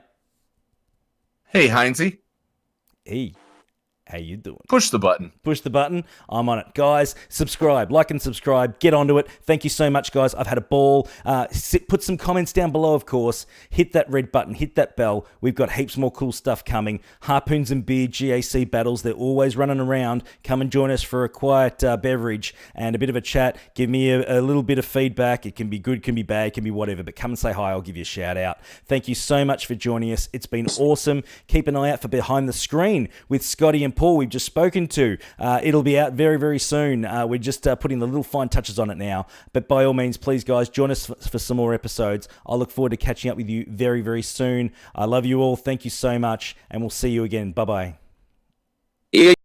Hey, Heinzie. Hey. How you doing? Push the button. Push the button. I'm on it. Guys, subscribe. Like and subscribe. Get onto it. Thank you so much, guys. I've had a ball. Put some comments down below, of course. Hit that red button. Hit that bell. We've got heaps more cool stuff coming. Harpoons and Beer GAC battles. They're always running around. Come and join us for a quiet beverage and a bit of a chat. Give me a little bit of feedback. It can be good, can be bad, can be whatever. But come and say hi. I'll give you a shout out. Thank you so much for joining us. It's been awesome. Keep an eye out for Behind the Screen with Scotty and Paul. We've just spoken to. It'll be out very, very soon. We're just putting the little fine touches on it now. But by all means, please, guys, join us for some more episodes. I look forward to catching up with you very, very soon. I love you all. Thank you so much. And we'll see you again. Bye-bye.